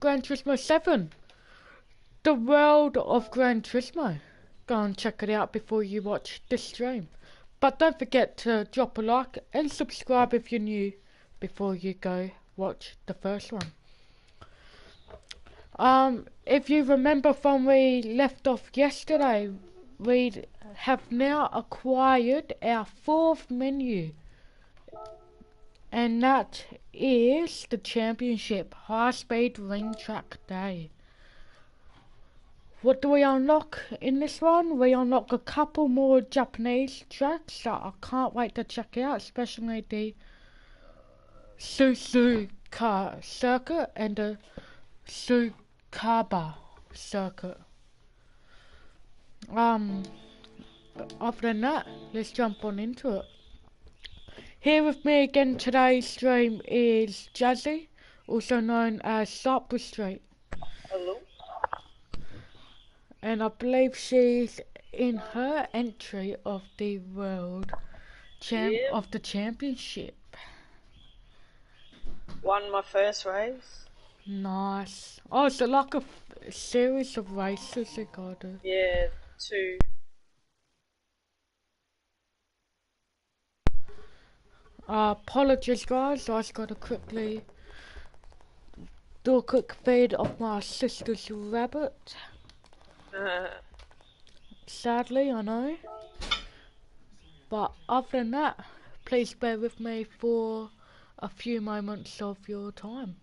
Gran Turismo 7. The world of Gran Turismo. Go and check it out before you watch this stream. But don't forget to drop a like and subscribe if you're new before you go watch the first one. If you remember from we left off yesterday, we have now acquired our fourth menu. And that is the championship high speed ring track day. What do we unlock in this one? We unlock a couple more Japanese tracks that I can't wait to check out, especially the Suzuka circuit and the Tsukaba circuit. Other than that, let's jump on into it. Here with me again today's stream is Jazzy, also known as Cyprsstreet. Hello. And I believe she's in her entry of the world of the championship. Won my first race. Nice. Oh, is it like a series of races you gotta do? Yeah, 2. Apologies guys, I just gotta quickly do a quick feed of my sister's rabbit. Sadly, I know. But other than that, please bear with me for a few moments of your time.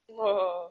Whoa.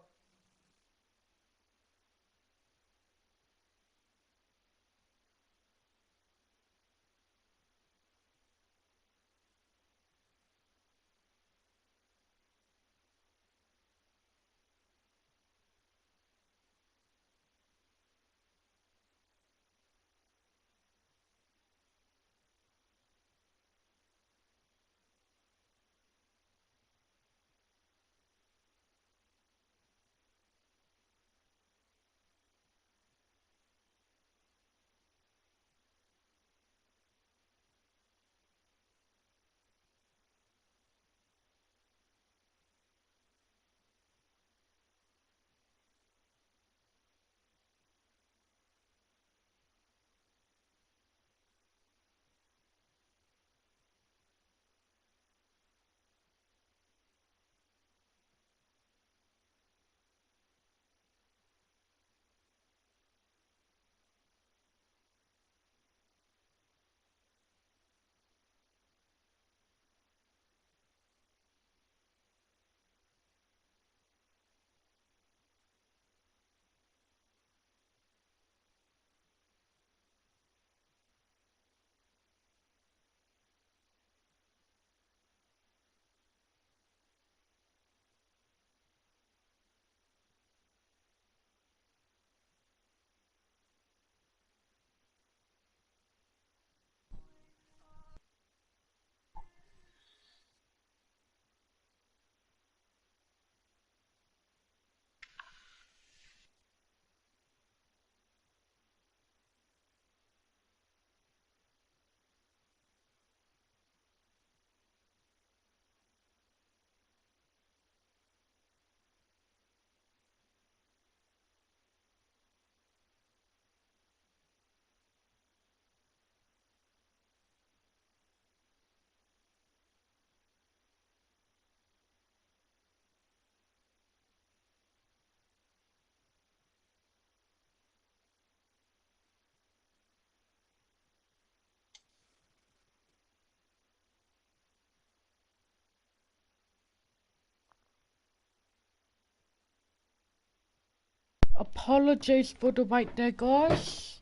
Apologies for the wait there guys.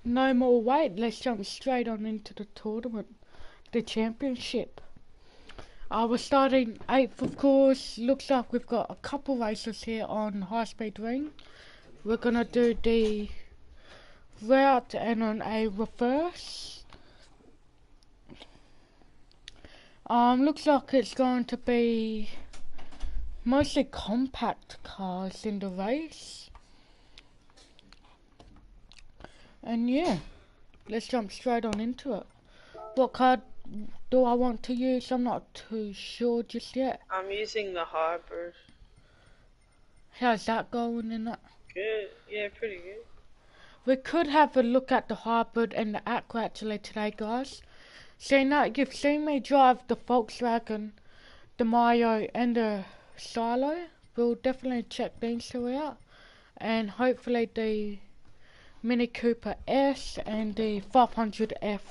No more wait, let's jump straight on into the tournament. the championship. We're starting 8th, of course. Looks like we've got a couple races here on high speed ring. We're gonna do the route and on a reverse. Looks like it's going to be mostly compact cars in the race. And yeah, let's jump straight on into it. What card do I want to use? I'm not too sure just yet. I'm using the hybrid. How's that going in it? Good. Yeah, pretty good. We could have a look at the hybrid and the Aqua actually today, guys. Seeing that you've seen me drive the Volkswagen, the Mayo and the Silo, we'll definitely check these two out. And hopefully the Mini Cooper S and the 500F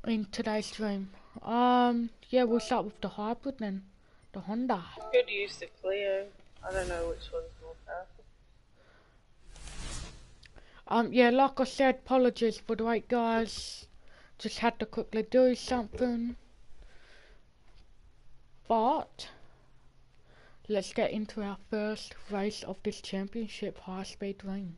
in today's stream. Yeah, we'll start with the hybrid then. The Honda. Could use the Clio. I don't know which one's more powerful. Yeah, like I said, apologies for the wait, guys. Just had to quickly do something. But let's get into our first race of this championship high speed ring.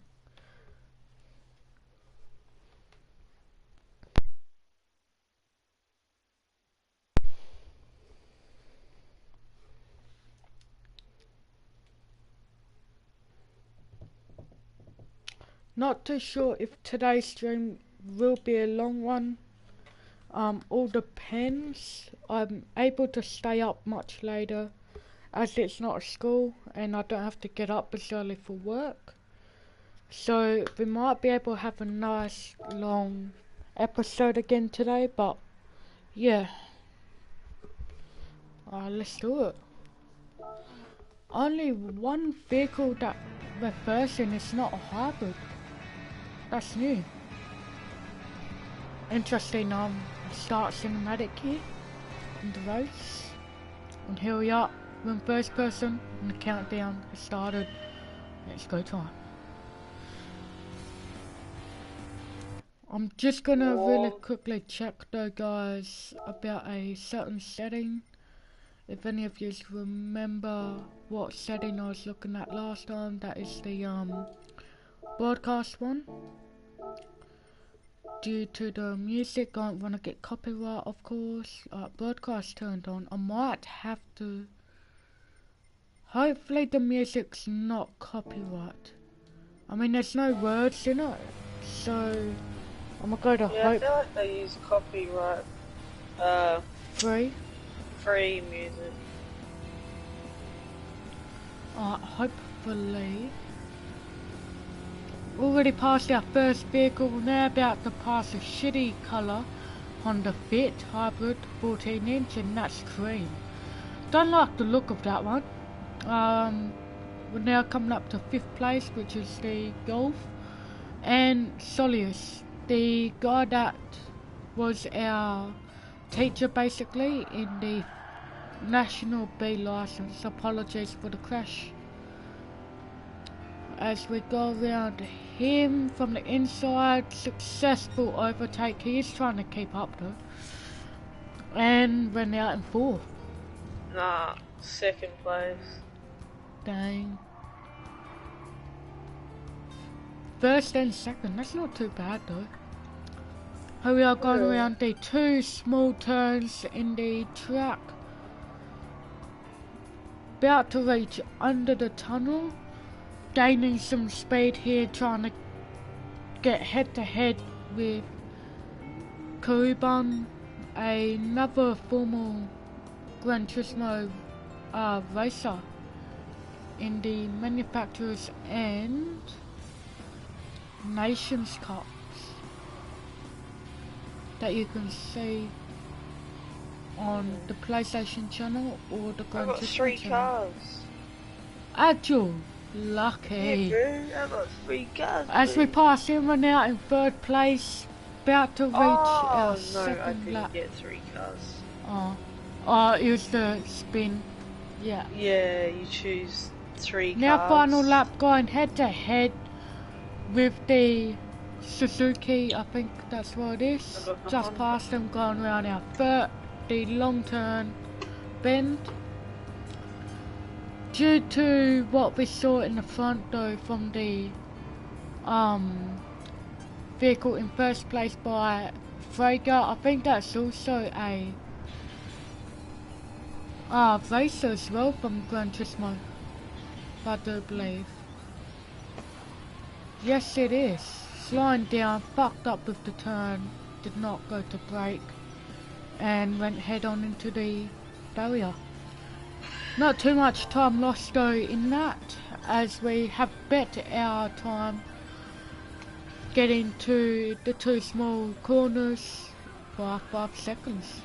Not too sure if today's stream will be a long one. All depends. I'm able to stay up much later as it's not a school and I don't have to get up as early for work. So we might be able to have a nice long episode again today, but yeah. Let's do it. Only one vehicle that we're versing is not a hybrid. That's new. Interesting start cinematic here in the race. And here we are, we're in first person and the countdown has started. Let's go time. I'm just gonna really quickly check though, guys, about a certain setting. If any of you remember what setting I was looking at last time, that is the broadcast one. Due to the music, I don't want to get copyright, of course. Broadcast turned on. I might have to. Hopefully the music's not copyright. I mean, there's no words in it, so I'm gonna go to Yeah, I feel like they use copyright. Free music. Hopefully. Already passed our first vehicle, we're now about to pass a shitty colour Honda Fit Hybrid 14 inch, and that's cream. Don't like the look of that one. We're now coming up to 5th place, which is the Golf. And Solius, the guy that was our teacher basically in the National B license. Apologies for the crash. As we go around him from the inside, successful overtake. He is trying to keep up though. And we're now in 4th. Nah, 2nd place. Dang. 1st and 2nd, that's not too bad though. Here we are going around the 2 small turns in the track. About to reach under the tunnel. Gaining some speed here, trying to get head to head with Kuban, another former Gran Turismo racer in the Manufacturers and Nations Cups that you can see on the PlayStation channel or the Gran I've got Turismo 3 channel. cars. Actual. Lucky. Yeah, bro, I got 3 cars. As we pass him, we're now in 3rd place, about to reach our no, I 2nd didn't lap. get 3 cars. It was the spin. Yeah. Yeah, you choose 3 cars. Now final lap, going head to head with the Suzuki, I think that's what it is. Just past them, going around our the long turn bend. Due to what we saw in the front though from the vehicle in first place by Frager, I think that's also a racer as well from Gran Turismo, I do believe. Yes it is. Slowing down, fucked up with the turn, did not go to brake and went head on into the barrier. Not too much time lost though in that, as we have bet our time getting to the two small corners by 5 seconds.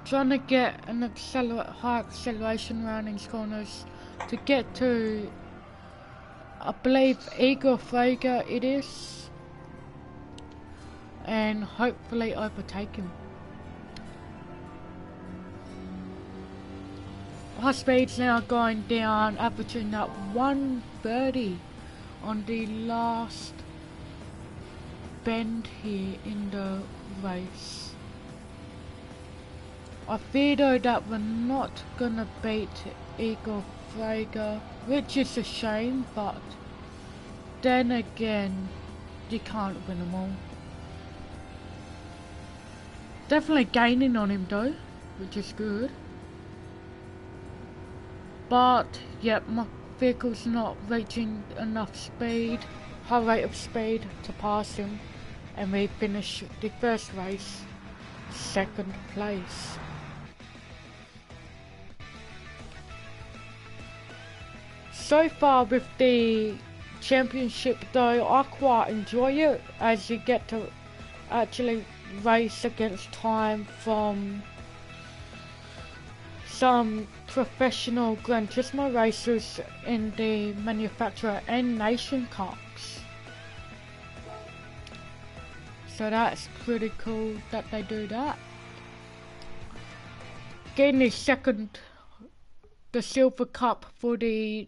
Trying to get an high acceleration around these corners to get to, I believe, Igor Frager it is, and hopefully overtake him. Our speed's now going down, averaging at 130 on the last bend here in the race. I fear though that we're not gonna beat Igor Frager, which is a shame, but then again, you can't win them all. Definitely gaining on him though, which is good. But, yep, my vehicle's not reaching enough speed, high rate of speed to pass him, and we finish the first race, 2nd place. So far with the championship though, I quite enjoy it, as you get to actually race against time from some professional Gran Turismo racers in the manufacturer and nation cups. So that's pretty cool that they do that. Getting the silver cup for the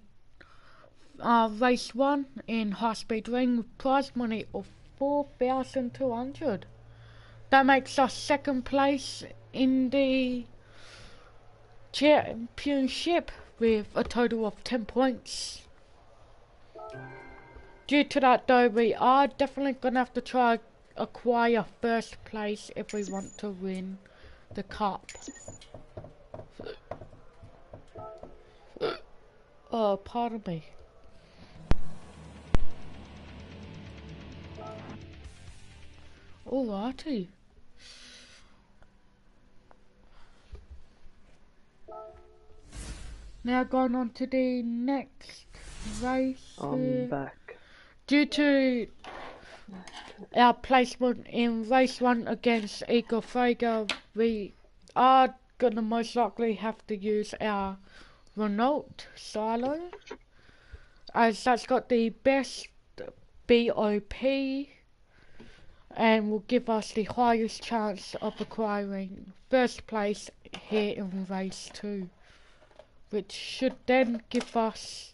race 1 in high speed ring with prize money of 4,200. That makes us 2nd place in the championship with a total of 10 points. Due to that though, we are definitely gonna have to try acquire 1st place if we want to win the cup. Oh, pardon me. Alrighty. Now going on to the next race. I'm back. Due to our placement in race 1 against Igor Frager, we are gonna most likely have to use our Renault Silo, as that's got the best BOP and will give us the highest chance of acquiring 1st place here in race 2, which should then give us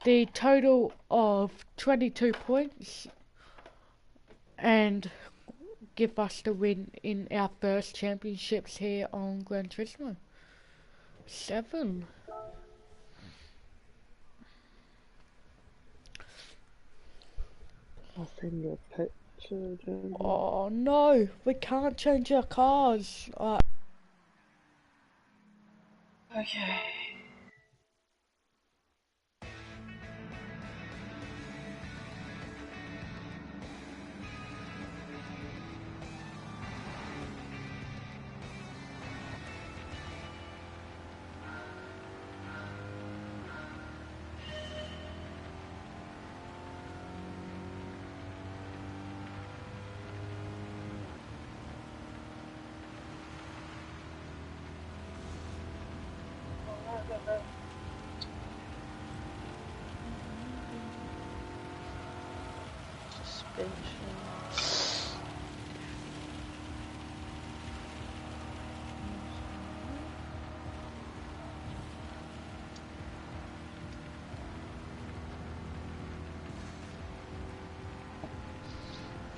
the total of 22 points and give us the win in our first championships here on Gran Turismo 7. I'll send you a picture, Joe. Oh no, we can't change our cars. Okay.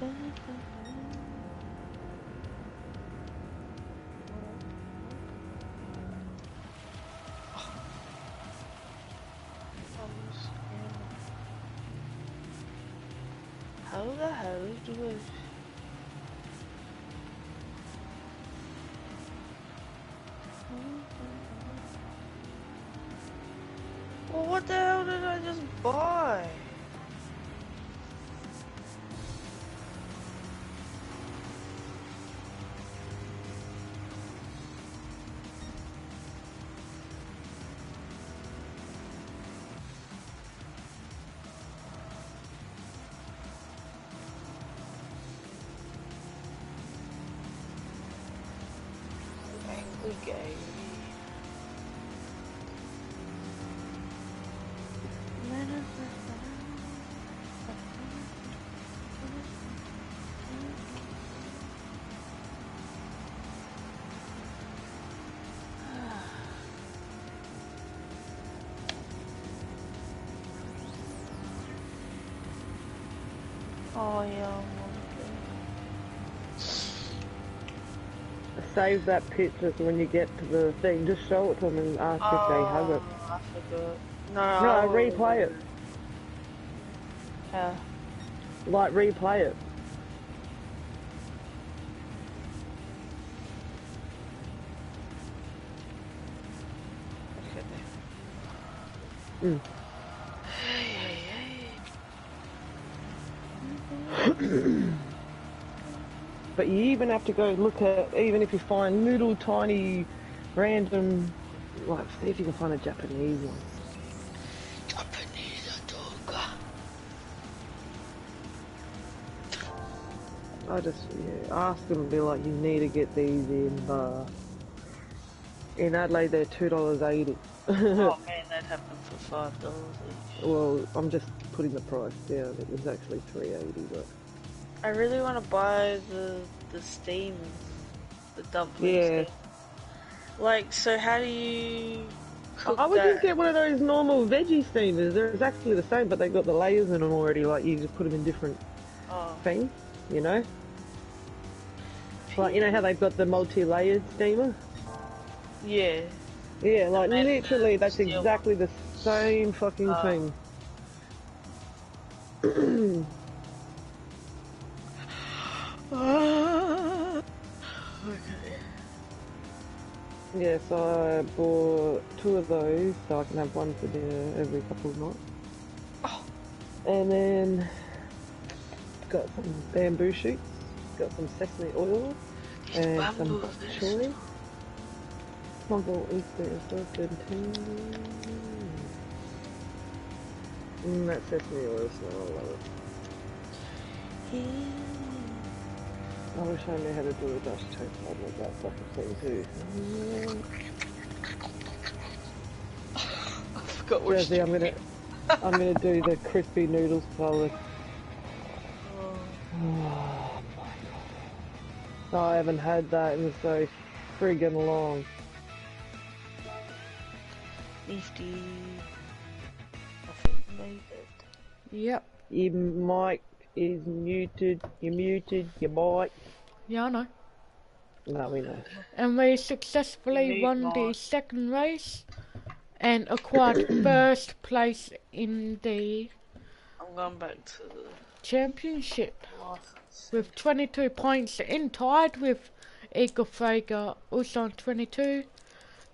How the hell do I... Well, what the hell did I just buy? Angry game. Oh yeah. Save that picture so when you get to the thing, just show it to them and ask if they have it. I forgot. No, No, replay it. Yeah. Like, replay it. Okay. But you even have to go look at, even if you find little tiny random, like, see if you can find a Japanese one. Japanese dog. I just, ask them and be like, you need to get these in Adelaide they're $2.80. Oh man, that happened for $5 each. Well, I'm just putting the price down. It was actually $3.80, but... I really want to buy the steam, the dumpling Yeah. steam. Like, so how do you cook I would that? just get one of those normal veggie steamers. They're exactly the same, but they've got the layers in them already. Like, you just put them in different things, you know? Like, you know how they've got the multi-layered steamer? Yeah. Yeah, like, And then literally, that's steel exactly the same fucking thing. Okay. Yeah, so I bought 2 of those, so I can have one for dinner every couple of nights. Oh. And then got some bamboo shoots, got some sesame oil, and some bok choy. Mongol Easter so good too. That sesame oil smell, I love it. I wish I knew how to do a Dutch toast pad like that fucking thing too. I forgot what Jersey, I'm gonna do the crispy noodles salad. Oh my god. I haven't had that in so friggin' long. Nifty. I think made it. Yep. Your mic is muted. You're muted. Your mic. Yeah, I know. No, we know. And we successfully Mute won the mic. second race and acquired first place in the I'm going back to the championship license. with 22 points in, tied with Igor Frager also on 22.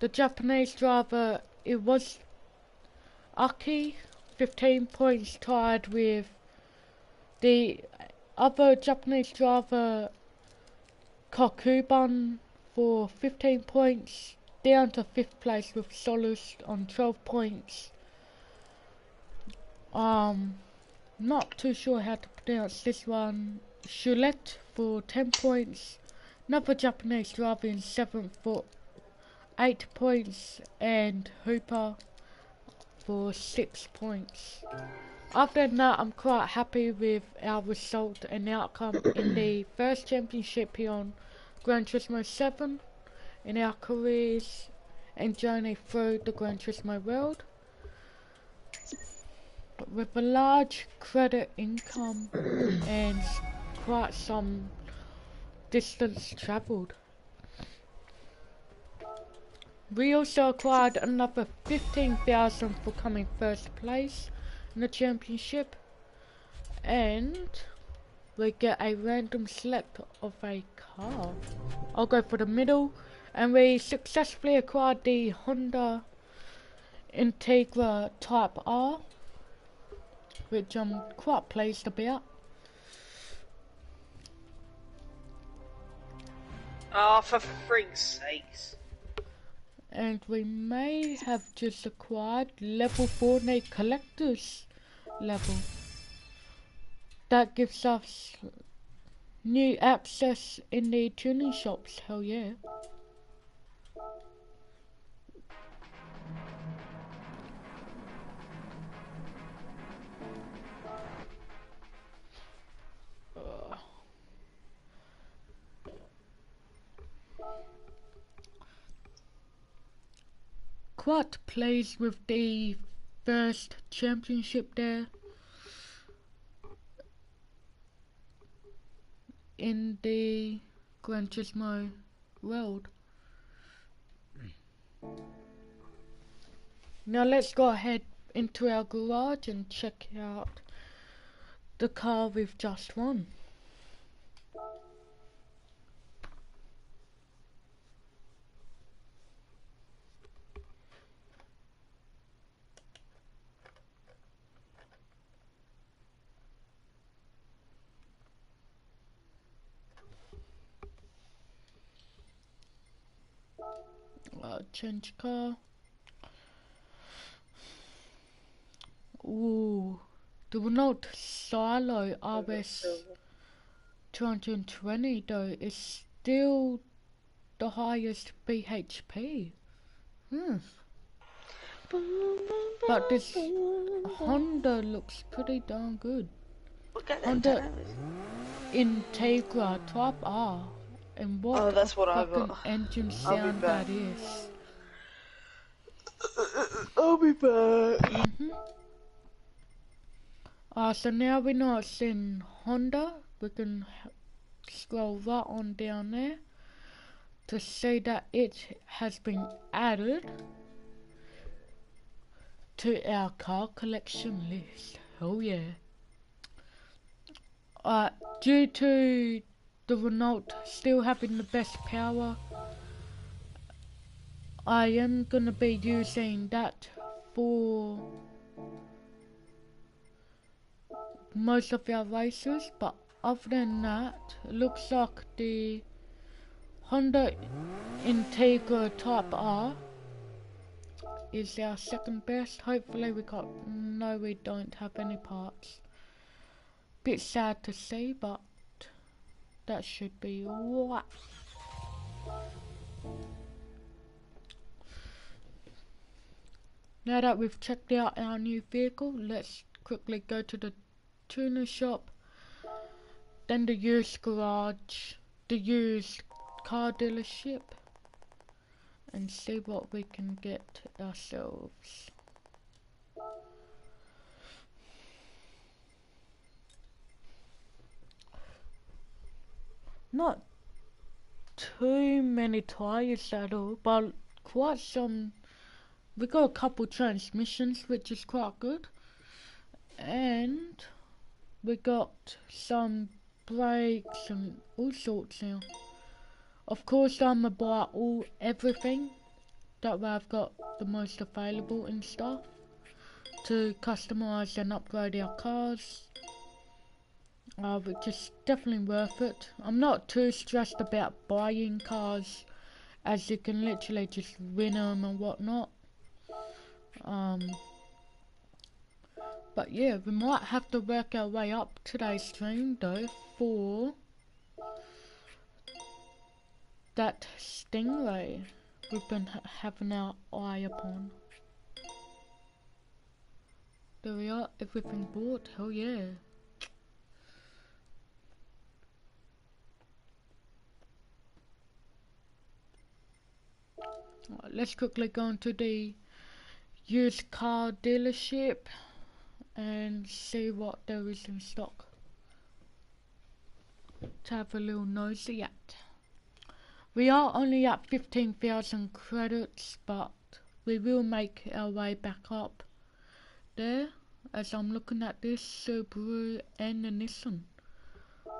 The Japanese driver, it was Aki, 15 points, tied with the other Japanese driver Kokuban for 15 points, down to 5th place with Solus on 12 points. Not too sure how to pronounce this one. Chulette for 10 points, another Japanese driver in 7th for 8 points, and Hooper for 6 points. Other than that, I'm quite happy with our result and outcome in the first championship here on Gran Turismo 7 in our careers and journey through the Gran Turismo world. But with a large credit income and quite some distance travelled. We also acquired another 15,000 for coming first place in the championship, and we get a random select of a car. I'll go for the middle, and we successfully acquired the Honda Integra Type R, which I'm quite pleased about. Oh, for freak's sakes. And we may have just acquired level 4 Need Collectors level. That gives us new access in the tuning shops, hell yeah. Quite pleased with the first championship there in the Gran Turismo world. Now let's go ahead into our garage and check out the car we've just won. Change car. Ooh, the Renault Silo RS 220 though is still the highest BHP. But this Honda looks pretty darn good. Look at Honda them. Integra Type R. And what Oh, that's what I fucking got. engine I'll be sound back. that is. I'll be back. So now we know it's in Honda. We can scroll right on down there to see that it has been added to our car collection list. Oh yeah. Due to the Renault still having the best power, I am gonna be using that for most of our races, but other than that, it looks like the Honda Integra Type R is our second best. Hopefully we don't have any parts. Bit sad to see, but that should be alright. Now that we've checked out our new vehicle, let's quickly go to the tuner shop, then the used garage, the used car dealership, and see what we can get ourselves. Not too many tires at all, but quite some. We got a couple transmissions, which is quite good, and we got some brakes and all sorts now. Of course, I'm gonna buy everything. That way I've got the most available and stuff to customize and upgrade our cars. Which is definitely worth it. I'm not too stressed about buying cars, as you can literally just win them and whatnot. But yeah, we might have to work our way up today's stream though for that Stingray we've been having our eye upon. There we are, everything bought, hell yeah. Right, let's quickly go into the used car dealership and see what there is in stock. to have a little nosy at. We are only at 15,000 credits, but we will make our way back up there as I'm looking at this Subaru and the Nissan.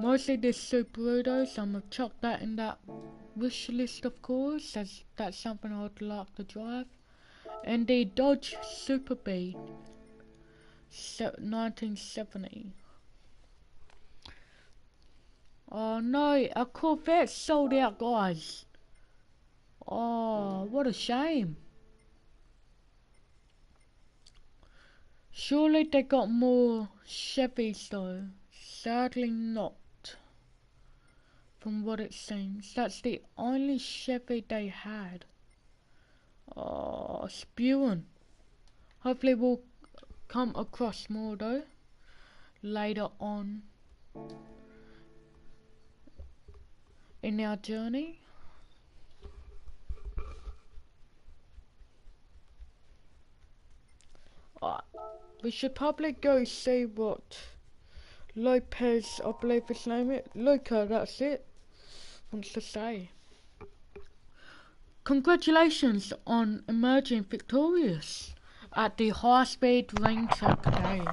Mostly this Subaru though, so I'm gonna chuck that in that wish list of course, as that's something I'd like to drive. And the Dodge Super B 1970. Oh no, our Corvette sold out, guys. Oh, what a shame. Surely they got more Chevys though. Sadly not. From what it seems, that's the only Chevy they had. Oh, spewing. Hopefully we'll come across more though later on in our journey. We should probably go see what Lopez, I believe his name is, Luca, that's it, wants to say. Congratulations on emerging victorious at the high-speed rain track day.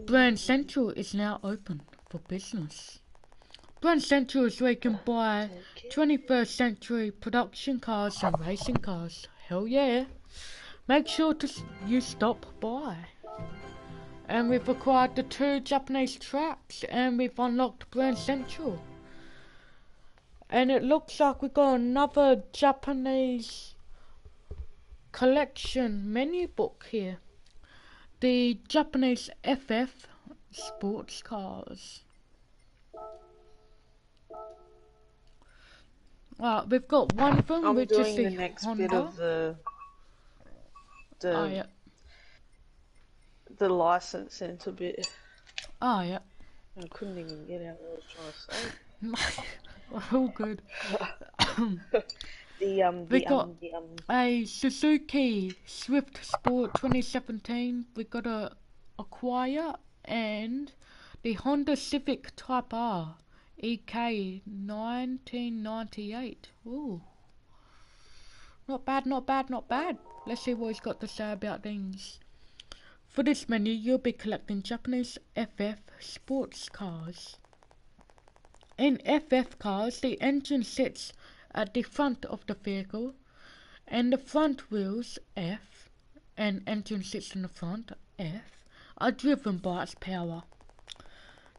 Brand Central is now open for business. Brand Central is where you can buy 21st century production cars and racing cars. Hell yeah. Make sure you stop by. And we've acquired the 2 Japanese tracks and we've unlocked Brand Central. And it looks like we've got another Japanese collection menu book here. The Japanese FF sports cars. We've got one of them, which is the next Honda. bit of the Yeah. the license into bit. Oh yeah. I couldn't even get out what I was trying to say. All good. We got a Suzuki Swift Sport 2017. We got a Acquire and the Honda Civic Type R EK 1998. Ooh, not bad, not bad, not bad. Let's see what he's got to say about things. For this menu, you'll be collecting Japanese FF sports cars. In FF cars, the engine sits at the front of the vehicle, and the front wheels, F, and engine sits in the front, F, are driven by its power.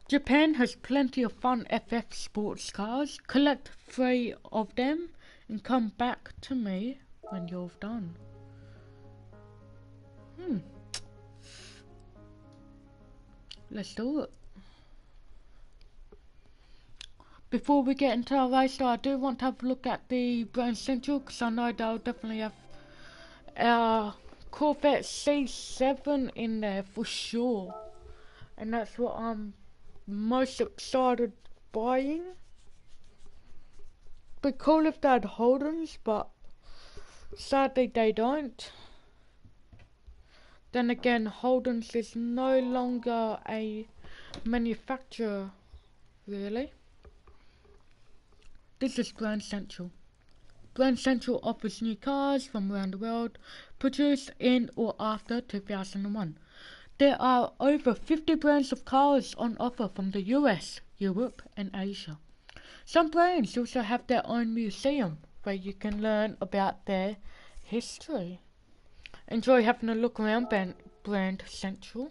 Japan has plenty of fun FF sports cars. Collect 3 of them and come back to me when you're done. Let's do it. Before we get into our race, I do want to have a look at the Brand Central because I know they'll definitely have our Corvette C7 in there for sure. And that's what I'm most excited buying. Be cool if they had Holdens, but sadly they don't. Then again, Holdens is no longer a manufacturer, really. This is Brand Central. Brand Central offers new cars from around the world, produced in or after 2001. There are over 50 brands of cars on offer from the US, Europe and Asia. Some brands also have their own museum where you can learn about their history. Enjoy having a look around Brand Central.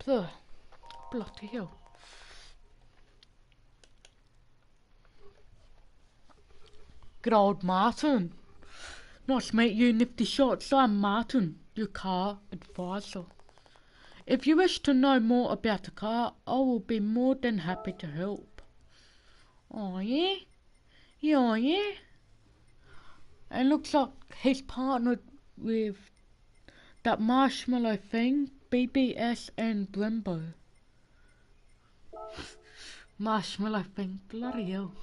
Bloody hell. Good old Martin. Nice to meet you, nifty-shotZ. I'm Martin, your car advisor. If you wish to know more about the car, I will be more than happy to help. Oh yeah? Yeah, yeah? And looks like he's partnered with that marshmallow thing, BBS and Brembo. Marshmallow thing, bloody hell.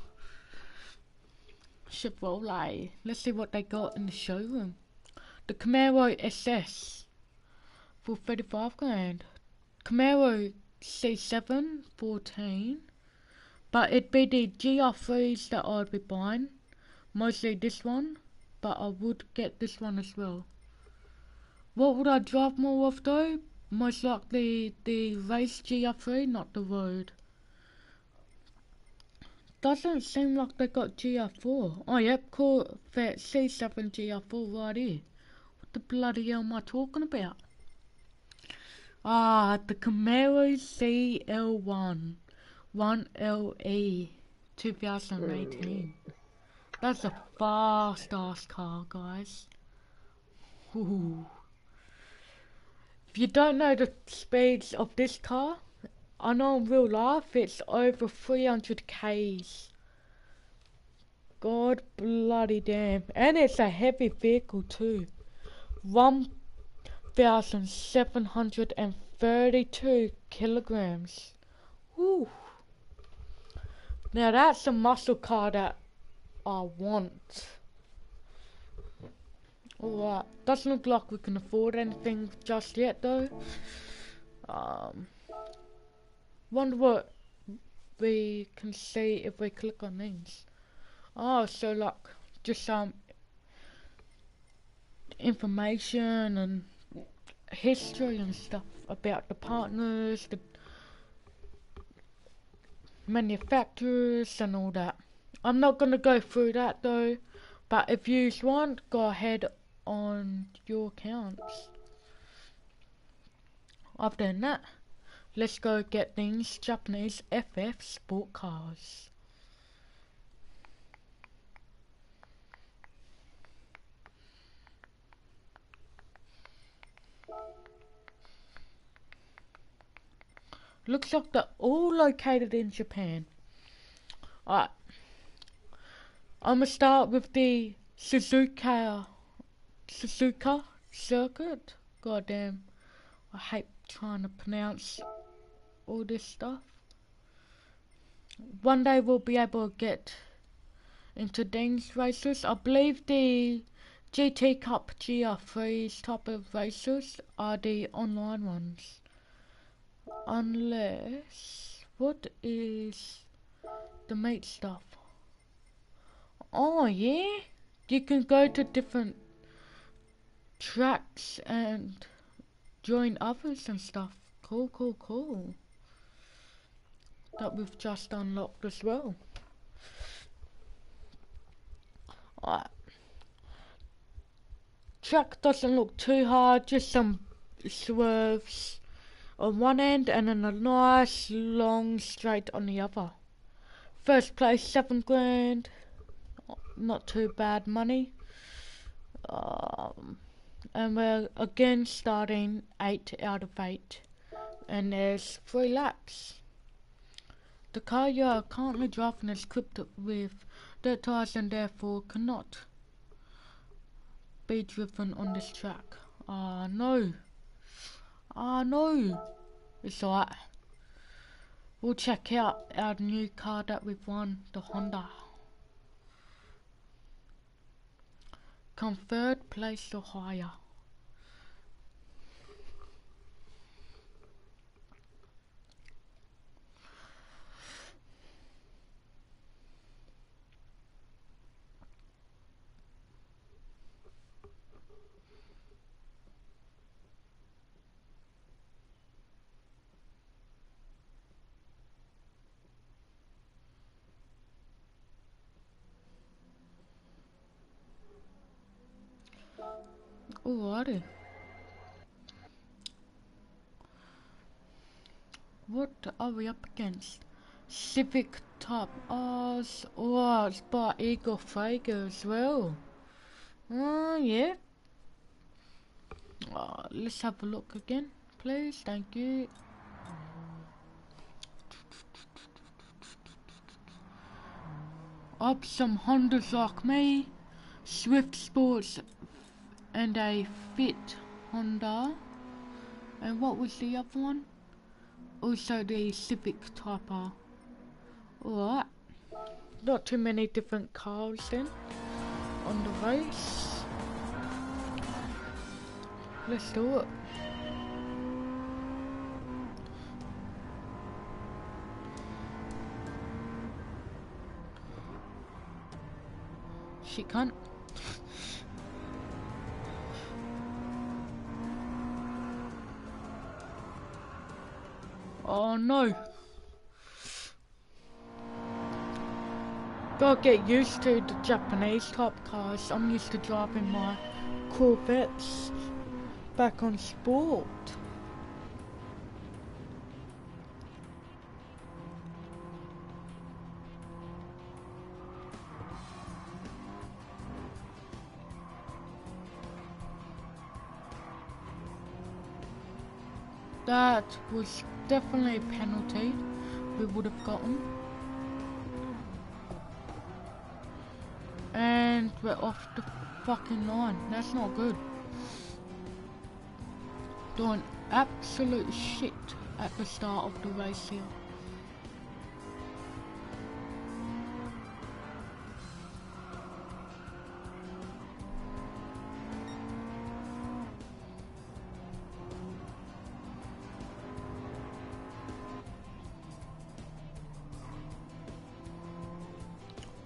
Chevrolet. Let's see what they got in the showroom. The Camaro SS for 35 grand. Camaro C7 14. But it'd be the GR3s that I'd be buying. Mostly this one, but I would get this one as well. What would I drive more of though? Most likely the race GR3, not the road. Doesn't seem like they got GR4. Oh yep, Corvette C7 GR4 right here. What the bloody hell am I talking about? Ah, the Camaro CL1 1LE 2018. That's a fast ass car, guys. Ooh. If you don't know the speeds of this car, I know in real life it's over 300 k's. God bloody damn. And it's a heavy vehicle too. 1,732 kilograms. Woo. Now that's a muscle car that I want. Alright, doesn't look like we can afford anything just yet though. Wonder what we can see if we click on these. Oh, so like just some information and history and stuff about the partners, the manufacturers and all that. I'm not gonna go through that though, but if you want, go ahead on your accounts. Other than that, let's go get these Japanese FF sport cars. Looks like they're all located in Japan. Alright, I'm gonna start with the Suzuka circuit. God damn, I hate trying to pronounce all this stuff. One day we'll be able to get into these races. I believe the GT Cup GR3s type of races are the online ones. Unless, what is the meat stuff? Oh yeah, you can go to different tracks and join others and stuff. Cool. That we've just unlocked as well. Alright. Track doesn't look too hard, just some swerves on one end and then a nice long straight on the other. First place, 7 grand. Not too bad money. And we're again starting 8 out of 8. And there's 3 laps. The car you are currently driving is equipped with dirt tires and therefore cannot be driven on this track. No. It's alright. We'll check out our new car that we've won, the Honda. Come 3rd place or higher. Alrighty. What are we up against? Civic Type R's. Oh, it's by Igor Fager as well. Yeah. Let's have a look again, please. Thank you. Up some Hondas like me. Swift Sports and a Fit Honda. And what was the other one? Also the Civic Type R. Alright. Not too many different cars then on the race. Let's do it. She can't. Oh no. Gotta get used to the Japanese type cars. I'm used to driving my Corvettes back on sport. That was definitely a penalty we would have gotten. And we're off the fucking line. That's not good. Doing absolute shit at the start of the race here.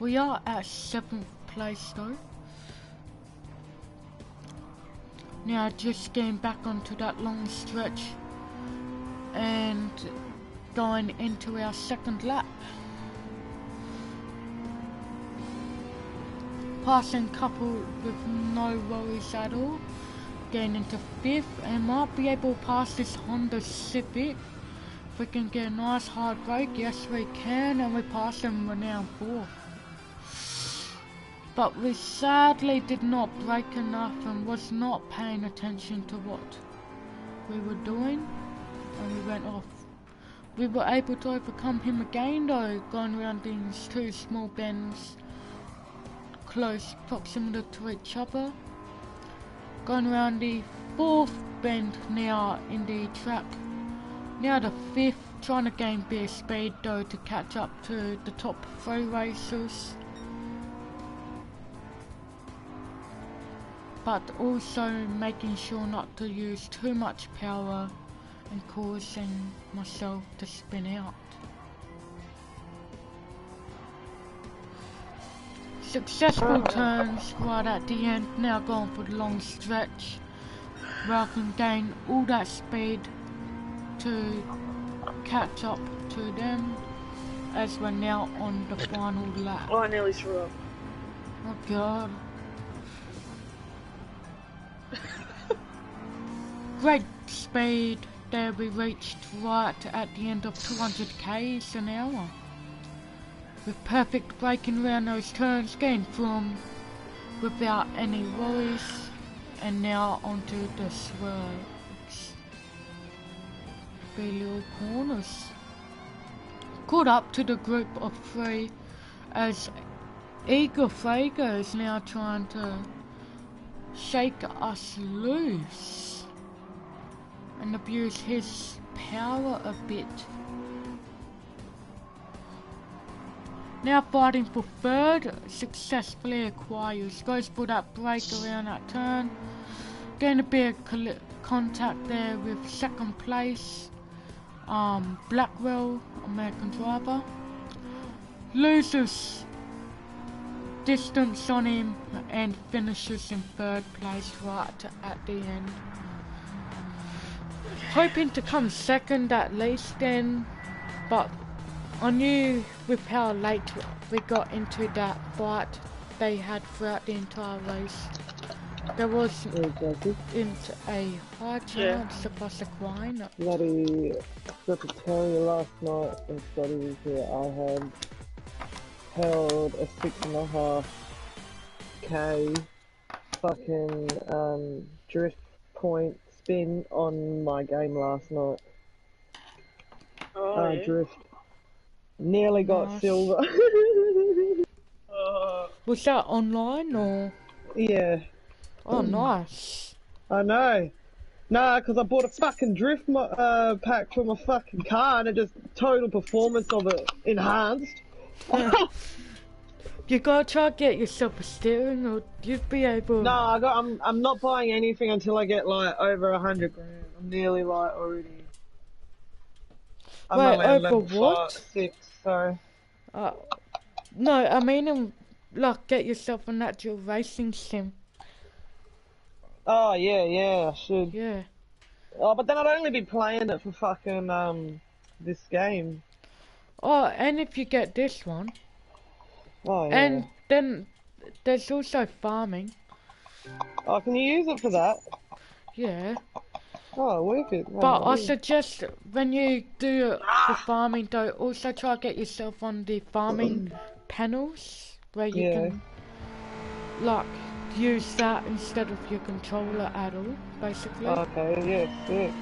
We are at 7th place though. Now just getting back onto that long stretch and going into our second lap. Passing couple with no worries at all. Getting into 5th and might be able to pass this Honda Civic. If we can get a nice hard break, yes we can, and we pass them, we're now 4th. But we sadly did not brake enough and was not paying attention to what we were doing, and we went off. We were able to overcome him again though, going around these 2 small bends close proximity to each other. Going around the 4th bend now in the track. Now the 5th, trying to gain a bit of speed though to catch up to the top 3 racers. But also making sure not to use too much power and causing myself to spin out. Successful turns right at the end, now going for the long stretch where I can gain all that speed to catch up to them as we're now on the final lap. Oh, I nearly threw up. Oh god. Great speed there, we reached right at the end of 200 k's an hour. With perfect braking around those turns, getting from without any worries, and now onto the swerves. Big little corners. Caught up to the group of 3 as Eager Frager is now trying to shake us loose and abuse his power a bit. Now fighting for 3rd, successfully acquires, goes for that break around that turn, getting a bit of contact there with 2nd place, Blackwell, American driver, loses distance on him and finishes in 3rd place right at the end. Hoping to come 2nd at least then, but I knew with how late we got into that fight they had throughout the entire race, there was a high chance of us acquiring it. Bloody, got to tell you last night when Scotty was here, I had held a 6.5k fucking drift point spin on my game last night. Oh, yeah. Drift. Nearly got silver. Was that online or? Yeah. Oh, nice. I know. Nah, because I bought a fucking drift pack for my fucking car and it just total performance of it enhanced. You gotta try to get yourself a steering or you'd be able... No, I'm not buying anything until I get like over 100 grand. I'm nearly like already... I'm Wait, only at over level what? 6, so... No, I mean like get yourself a natural racing sim. Oh, yeah, I should. Yeah. Oh, but then I'd only be playing it for fucking, this game. Oh, and if you get this one, Oh, yeah. and then there's also farming. Oh, can you use it for that? Yeah. Oh, worth it. But Oh, I yeah. suggest when you do the farming though, also try to get yourself on the farming panels where you Yeah. can like use that instead of your controller at all, basically. Okay, yes.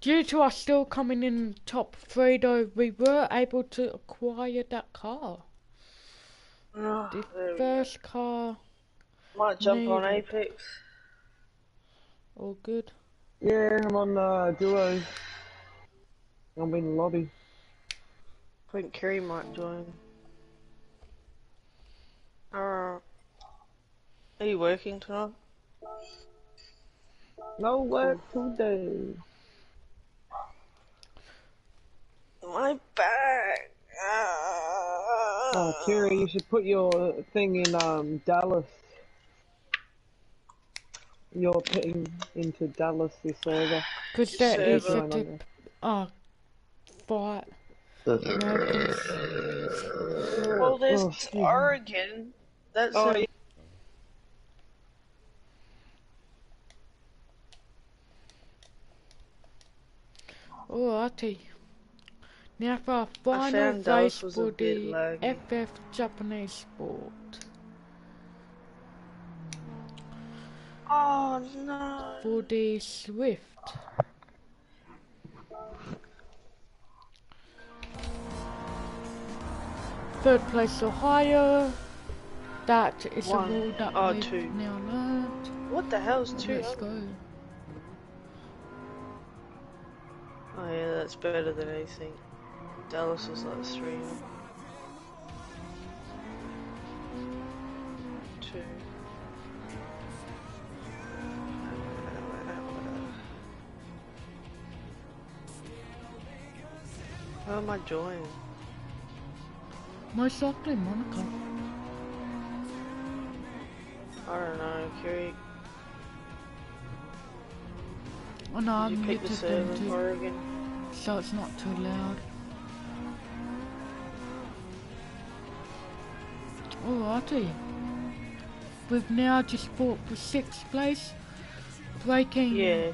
Due to us still coming in top 3 though, we were able to acquire that car. The first car. Might jump on needed. Apex. All good. Yeah, I'm on duo. I'm in the lobby. I think Kerry might join. Are you working tonight? No work today. My back. Oh, Kerry, you should put your thing in Dallas. Your thing into Dallas, your server. Because they're easier Server. to fight Americans. Well, there's excuse me. Oregon. That's Oh, a yeah. Alrighty. Now for our I final found Dallas race was for a bit the laggy. FF Japanese sport. Oh no. For the Swift. Third place Ohio. That is a One. rule that Oh, we've two. now learned. What the hell's two? Let's go. Oh yeah, that's better than anything. Dallas was like 3. 2. Where am I joining? Most likely Monaco. I don't know, Kerry. Oh no, Did I'm you pick the muted server them in too, Oregon? so it's not too loud. Alrighty. We've now just fought for 6th place, breaking Yeah.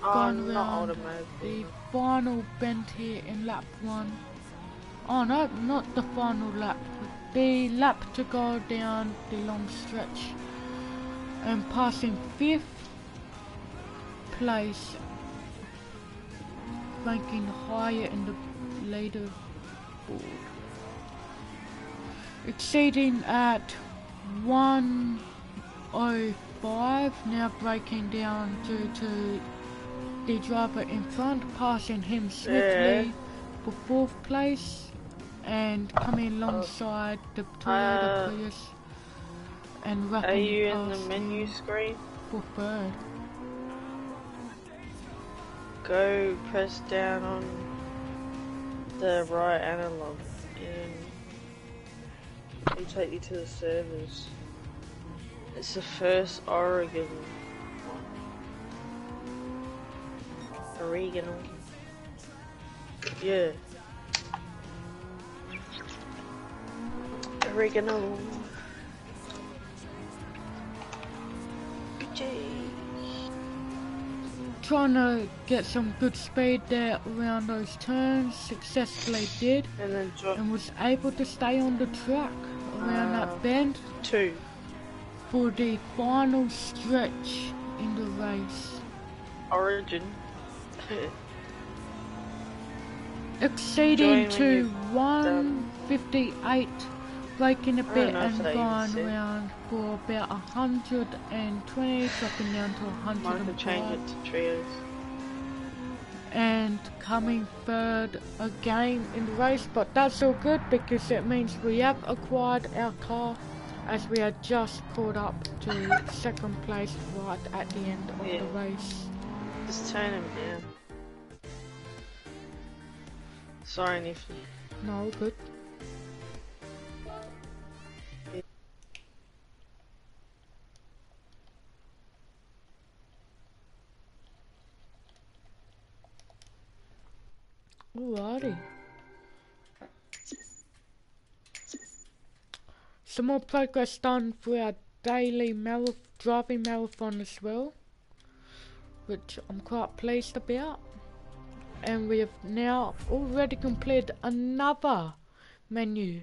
Oh, going not around automatically. the final bend here in lap 1. Oh no, not the final lap. The lap to go down the long stretch. And passing 5th place, ranking higher in the leaderboard. Exceeding at 1:05, now breaking down due to the driver in front, passing him swiftly for 4th place, and coming alongside the Toyota Prius and Are wrapping you in the past menu him screen? for 3rd. Go press down on the right analog and it'll take you to the servers. It's the first Oregon one. Oregano. Yeah. Oregano. Trying to get some good speed there around those turns, successfully did, And then and was able to stay on the track around that bend 2. for the final stretch in the race. Origin. Exceeding Join when to you've 158, breaking a bit know if and that even going said. around for about 120, dropping down to Might have change 105. it to trios. And coming 3rd again in the race, but that's all good because it means we have acquired our car as we had just caught up to 2nd place right at the end of the race. Just turn him down. Sorry, Nifty. No, good. Alrighty. Some more progress done for our daily driving marathon as well, which I'm quite pleased about. And we have now already completed another menu.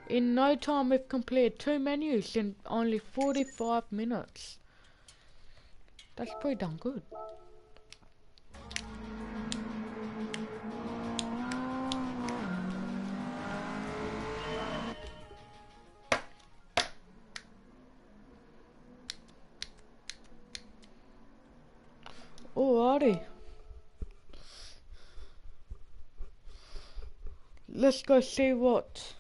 In no time we've completed 2 menus in only 45 minutes. That's pretty darn good. Alrighty. Let's go see what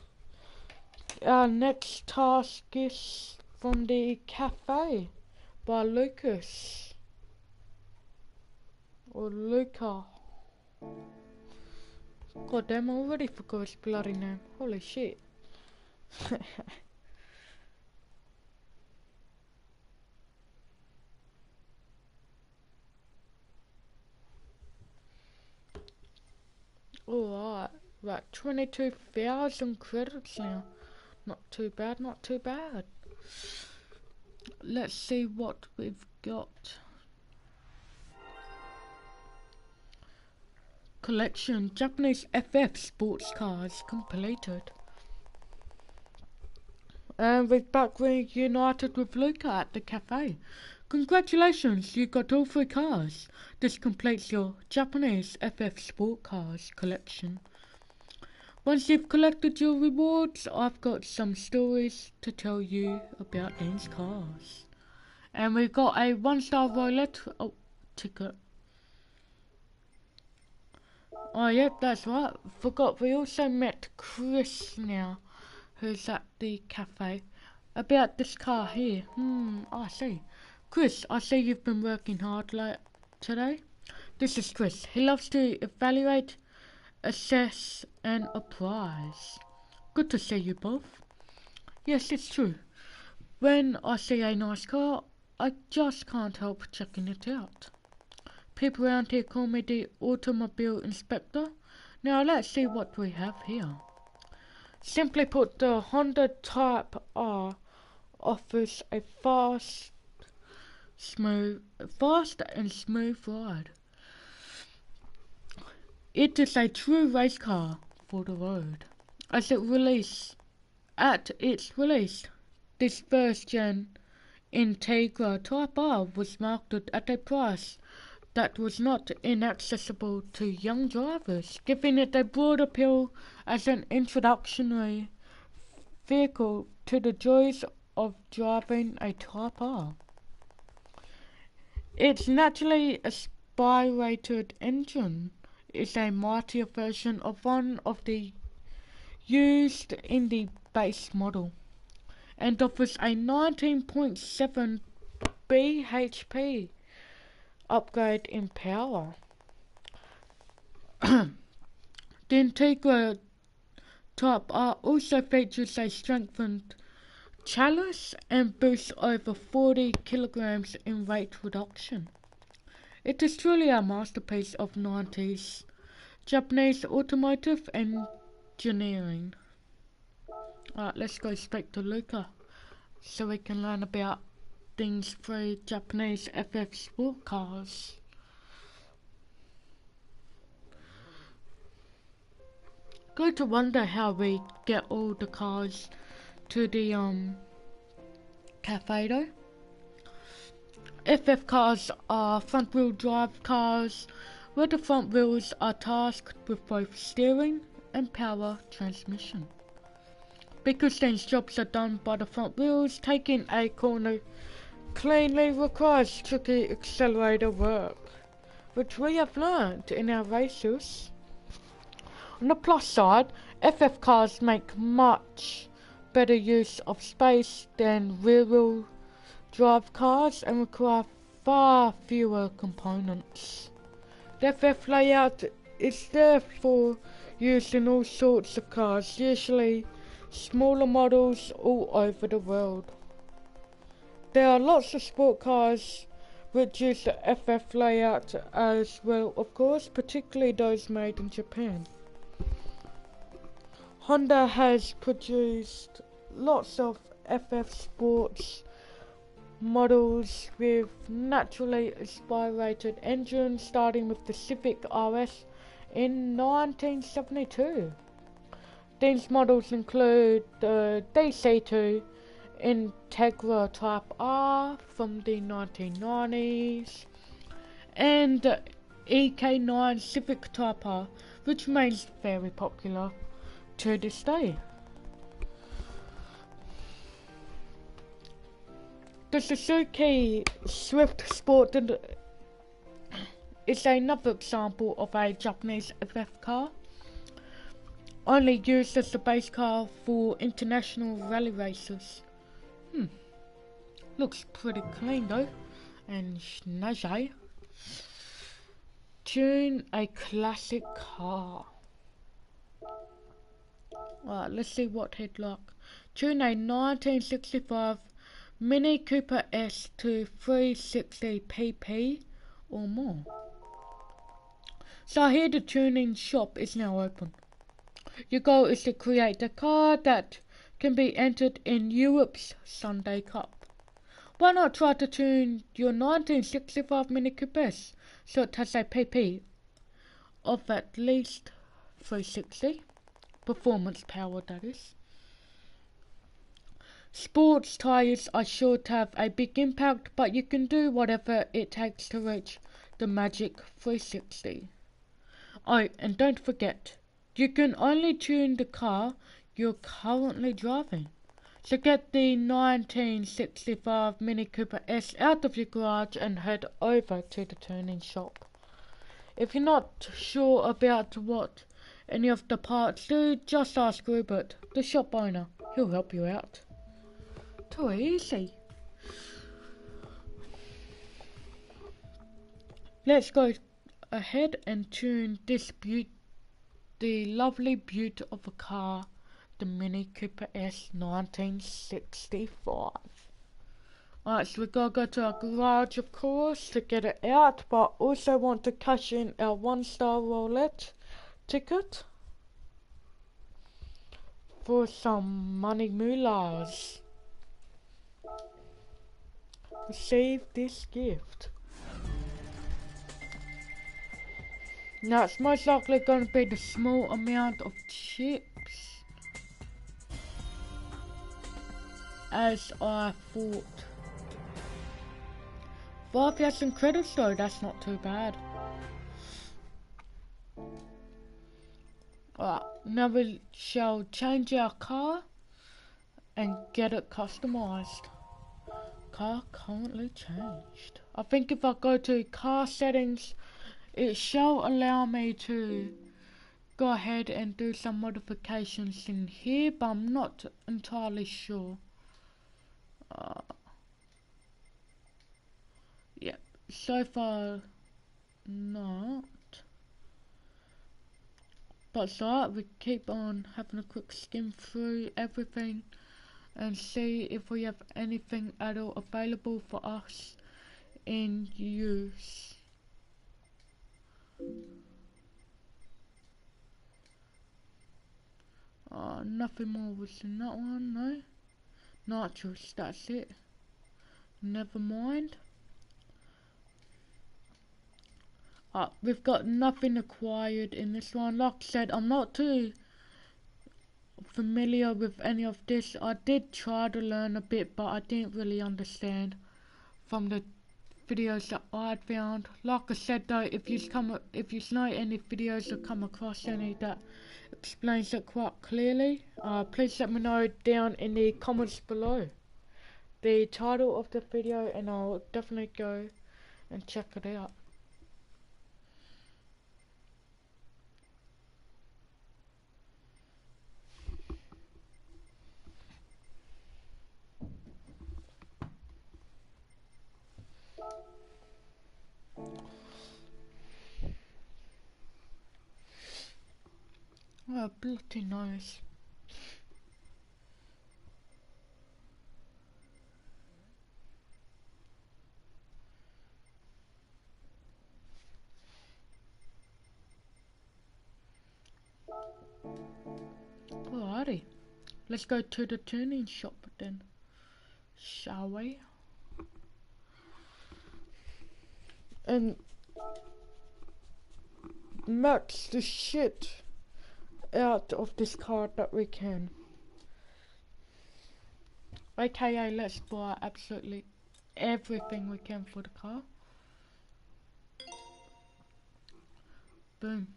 our next task is from the cafe by Lucas. Or Luca. God damn, I already forgot his bloody name. Holy shit. Alright, right, 22,000 credits now. Not too bad, not too bad. Let's see what we've got. Collection Japanese FF sports cars completed. And we're back reunited with Luca at the cafe. Congratulations, you got all 3 cars. This completes your Japanese FF sport cars collection. Once you've collected your rewards, I've got some stories to tell you about these cars. And we've got a 1-star roulette ticket. Oh yep, that's right. Forgot we also met Chris now, who's at the cafe, about this car here. I see. Chris, I see you've been working hard today. This is Chris. He loves to evaluate, assess and appraise. Good to see you both. Yes, it's true. When I see a nice car, I just can't help checking it out. People around here call me the automobile inspector. Now let's see what we have here. Simply put, the Honda Type R offers a fast and smooth ride. It is a true race car for the road. At its release, this first gen Integra Type R was marketed at a price that was not inaccessible to young drivers, giving it a broad appeal as an introductory vehicle to the joys of driving a Type R. Its naturally aspirated engine is a mightier version of one of the used in the base model, and offers a 19.7 bhp upgrade in power. The Integra Type R also features a strengthened chassis and boasts over 40 kilograms in weight reduction. It is truly a masterpiece of 90s Japanese automotive engineering. Alright, let's go straight to Luca so we can learn about things for Japanese FF sport cars. Go to wonder how we get all the cars to the cafe though. FF cars are front wheel drive cars where the front wheels are tasked with both steering and power transmission. Because these jobs are done by the front wheels, taking a corner cleanly requires tricky accelerator work, which we have learned in our races. On the plus side, FF cars make much better use of space than rear-wheel drive cars and require far fewer components. The FF layout is therefore used in all sorts of cars, usually smaller models all over the world. There are lots of sport cars which use the FF layout as well, of course, particularly those made in Japan. Honda has produced lots of FF sports models with naturally aspirated engines, starting with the Civic RS in 1972. These models include the DC2 Integra Type R from the 1990s and the EK9 Civic Type R, which remains very popular to this day. The Suzuki Swift Sport is another example of a Japanese FF car, only used as the base car for international rally races. Looks pretty clean though, and snazzy. Tune a classic car. Alright, let's see what he'd like. Tune a 1965 Mini Cooper S to 360 pp or more. So here the tuning shop is now open. Your goal is to create a car that can be entered in Europe's Sunday Cup. Why not try to tune your 1965 Mini Cooper S so it has a pp of at least 360, performance power that is. Sports tyres are sure to have a big impact, but you can do whatever it takes to reach the magic 360. Oh, and don't forget, you can only tune the car you're currently driving. So get the 1965 Mini Cooper S out of your garage and head over to the tuning shop. If you're not sure about what any of the parts do, just ask Rupert, the shop owner. He'll help you out. Too easy. Let's go ahead and tune this the lovely beauty of a car, the Mini Cooper S 1965. Alright, so we gotta go to our garage, of course, to get it out, but also want to cash in our 1-star roulette ticket for some money moolahs. Receive this gift. Now it's most likely going to be the small amount of chips as I thought. 5,000 credits though, that's not too bad. Alright, now we shall change our car and get it customized. Car currently changed. I think if I go to car settings, it shall allow me to go ahead and do some modifications in here, but I'm not entirely sure. Yeah, so far not. But it's alright, we keep on having a quick skim through everything and see if we have anything at all available for us in use. Nothing more was in that one, no. Nitrous, that's it. Never mind. We've got nothing acquired in this one. Like I said, I'm not too familiar with any of this. I did try to learn a bit, but I didn't really understand from the videos that I'd found. Like I said though, if you know any videos or come across any that explains it quite clearly, please let me know down in the comments below the title of the video, and I'll definitely go and check it out. so bloody nice. Alrighty, let's go to the tuning shop then, shall we? And max the shit out of this car that we can. AKA, let's buy absolutely everything we can for the car. Boom.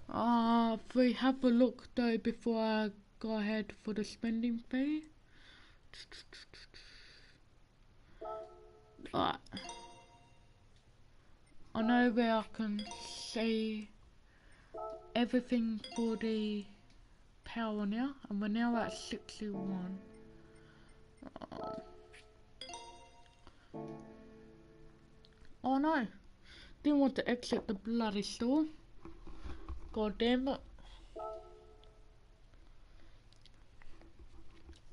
If we have a look though before I go ahead for the spending fee. Alright. I know where I can see everything for the power now, and we're now at 61. Oh no, didn't want to exit the bloody store. God damn it.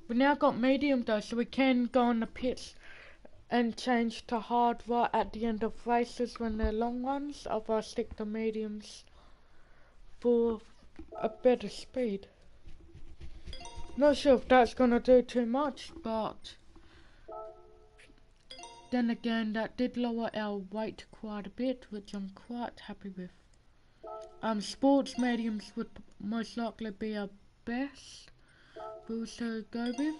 We now got medium though, so we can go on the pits and change to hard right at the end of races when they're long ones. Otherwise stick to mediums for a better speed. Not sure if that's gonna do too much, but then again that did lower our weight quite a bit, which I'm quite happy with. Sports mediums would most likely be our best. We also go with.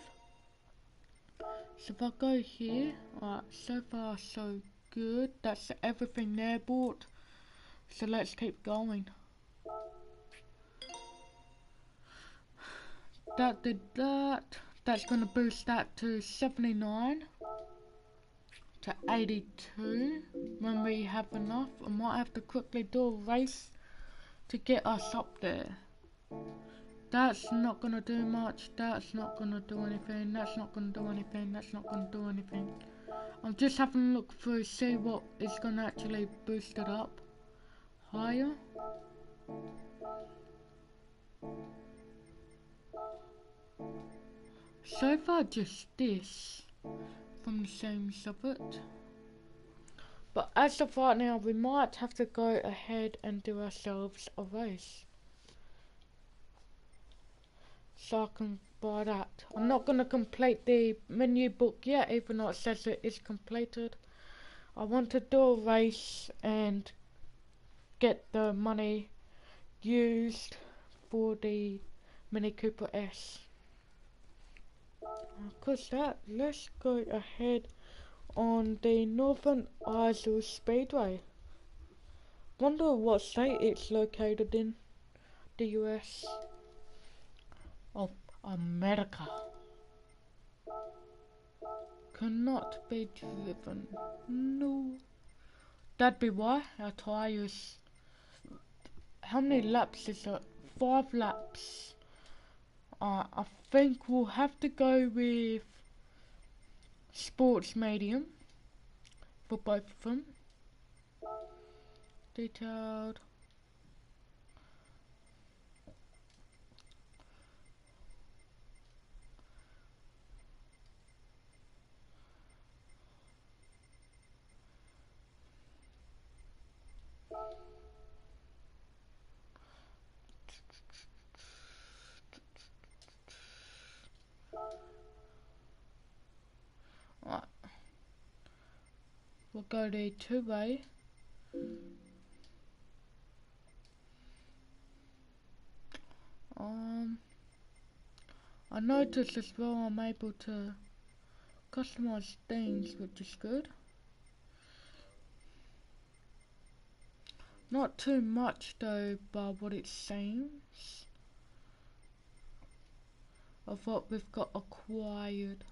So if I go here, alright, so far so good. That's everything there bought. So let's keep going. That did that. That's gonna boost that to 79 to 82 when we have enough. I might have to quickly do a race to get us up there. That's not gonna do much, that's not gonna do anything, that's not gonna do anything, that's not gonna do anything. I'm just having a look through, see what is gonna actually boost it up higher. So far just this, from the seams of it. But as of right now, we might have to go ahead and do ourselves a race. So I can buy that. I'm not going to complete the menu book yet, even though it says it is completed. I want to do a race and get the money used for the Mini Cooper S. Because that, let's go ahead on the Northern Isles Speedway. Wonder what state it's located in the US. Oh, America. Cannot be driven. No. That'd be why our tires. How many laps is it? 5 laps. I think we'll have to go with sports medium for both of them. Detailed. Right. We'll go to two-way. I noticed as well I'm able to customize things, which is good. Not too much though by what it seems of what we've got acquired.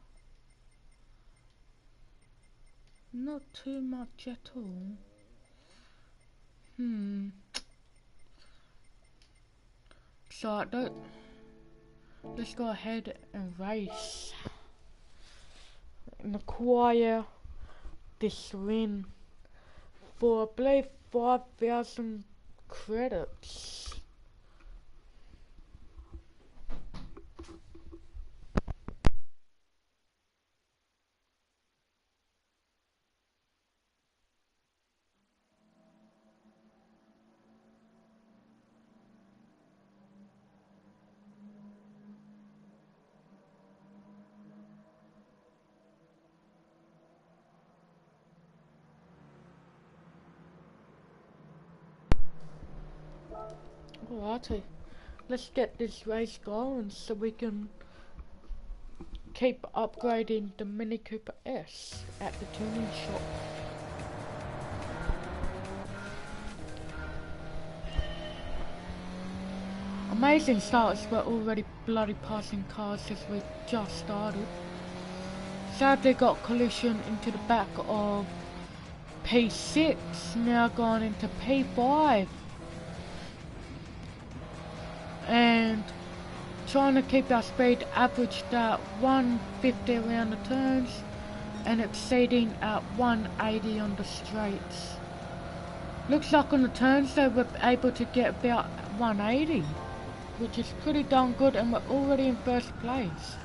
Not too much at all. So I don't. Let's go ahead and race and acquire this win for I believe 5,000 credits. Alrighty, let's get this race going so we can keep upgrading the Mini Cooper S at the tuning shop. Amazing starts, we're already bloody passing cars as we just started. Sadly got collision into the back of P6, now gone into P5. And trying to keep our speed averaged at 150 around the turns and exceeding at 180 on the straights. Looks like on the turns though we're able to get about 180, which is pretty darn good, and we're already in first place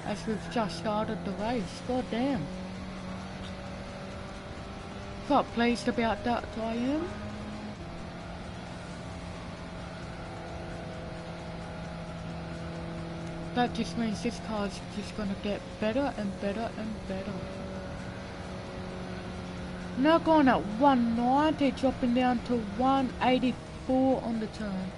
as we've just started the race. God damn. Quite pleased about that, I am. That just means this car's just gonna get better and better and better. Now going at 190, dropping down to 184 on the turn.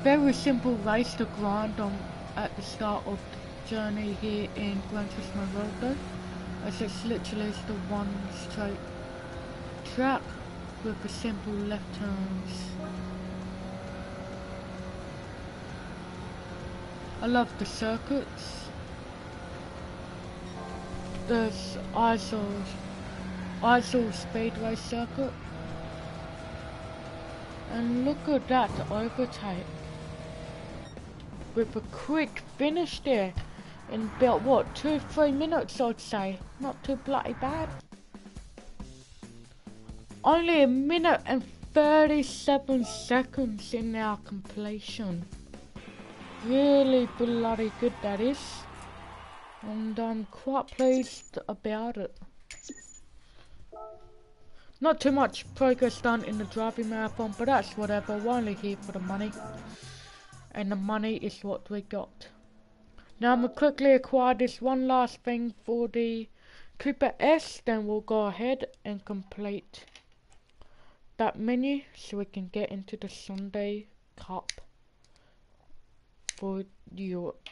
Very simple race to grind on at the start of the journey here in Gran Turismo Road though, as it's literally the one straight track with the simple left turns. I love the circuits. There's ISO Speedway circuit. And look at that overtake. With a quick finish there in about what, 2-3 minutes I'd say. Not too bloody bad. Only 1 minute and 37 seconds in our completion. Really bloody good that is. And I'm quite pleased about it. Not too much progress done in the driving marathon, but that's whatever. We're only here for the money. And the money is what we got. Now I'm going to quickly acquire this one last thing for the Cooper S, then we'll go ahead and complete that menu so we can get into the Sunday Cup for Europe.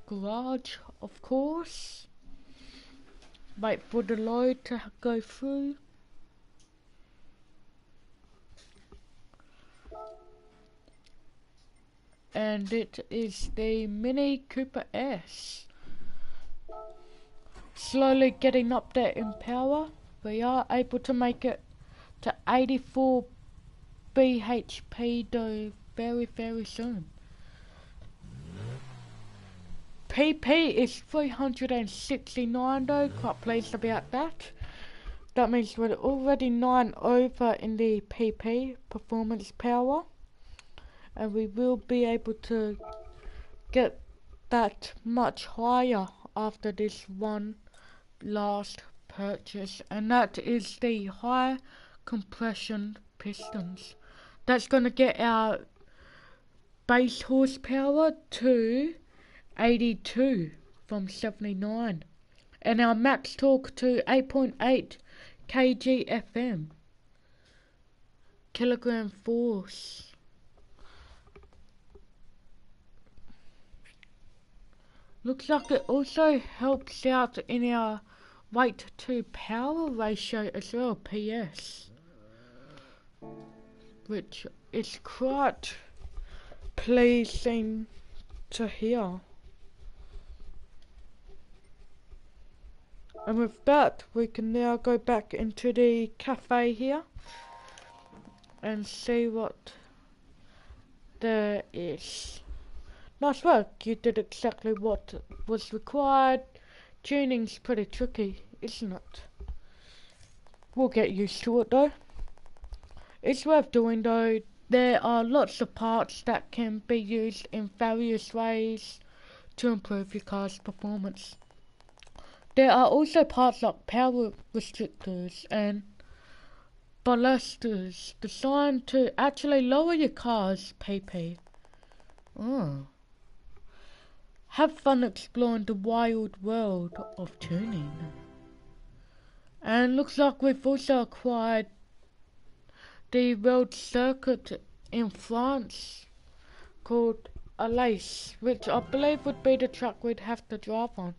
Garage, of course. Wait for the load to go through. And it is the Mini Cooper S. Slowly getting up there in power. We are able to make it to 84 bhp though very soon. PP is 369 though, quite pleased about that. That means we're already 9 over in the PP, performance power. And we will be able to get that much higher after this one last purchase. And that is the high compression pistons. That's going to get our base horsepower to 82 from 79, and our max torque to 8.8 kg/Fm, kilogram force. Looks like it also helps out in our weight to power ratio as well, PS, which is quite pleasing to hear. And with that, we can now go back into the cafe here and see what there is. Nice work, you did exactly what was required. Tuning's pretty tricky, isn't it? We'll get used to it though. It's worth doing though. There are lots of parts that can be used in various ways to improve your car's performance. There are also parts like power restrictors and balusters designed to actually lower your car's PP. Oh. Have fun exploring the wild world of tuning. And looks like we've also acquired the world circuit in France called Alais, which I believe would be the track we'd have to drive on.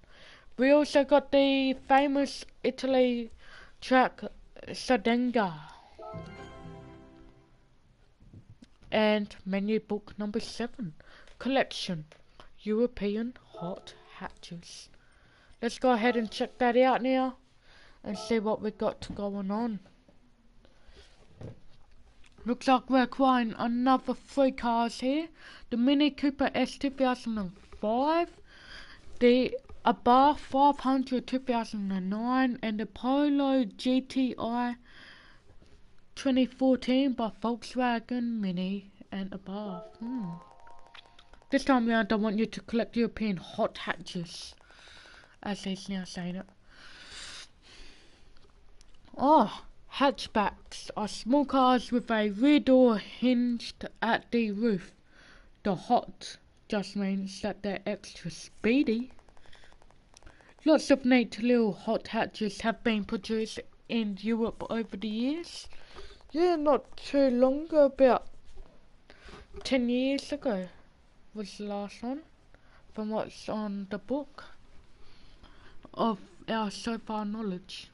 We also got the famous Italy track Sardenga. And menu book number 7, collection European hot hatches. Let's go ahead and check that out now and see what we got going on. Looks like we're acquiring another 3 cars here. The Mini Cooper S 2005, the Abarth 500 2009, and the Polo GTI 2014 by Volkswagen Mini and Abarth. This time around I want you to collect European hot hatches, as he's now saying it. Oh, hatchbacks are small cars with a rear door hinged at the roof. The hot just means that they're extra speedy. Lots of neat little hot hatches have been produced in Europe over the years. Yeah, not too long ago, about 10 years ago was the last one, from what's on the book of our so far knowledge.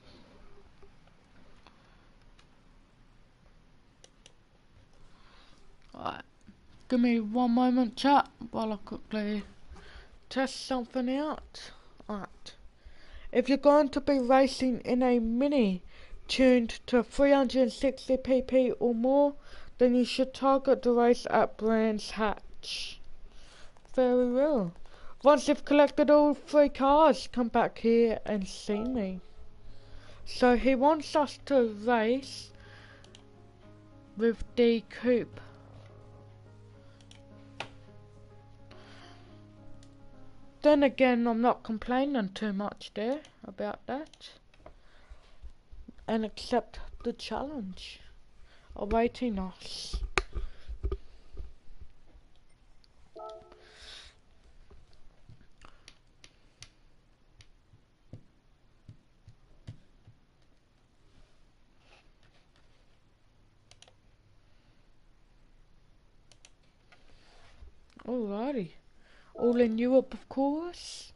Alright, give me one moment, chat, while I quickly test something out. Alright, if you're going to be racing in a Mini tuned to 360 pp or more, then you should target the race at Brands Hatch. Very well. Once you've collected all 3 cars, come back here and see me. So he wants us to race with the coupe. Then again, I'm not complaining too much there about that. And accept the challenge awaiting us. Alrighty, all in Europe of course.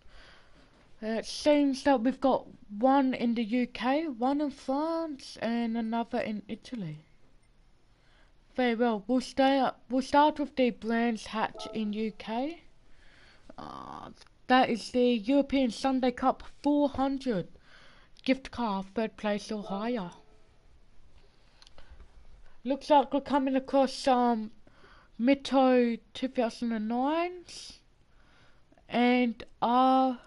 It seems that we've got one in the UK, one in France, and another in Italy. Very well, we'll start with the Brands Hatch in UK. That is the European Sunday Cup 400 gift card, 3rd place or higher. Looks like we're coming across some Mito 2009s and RCZ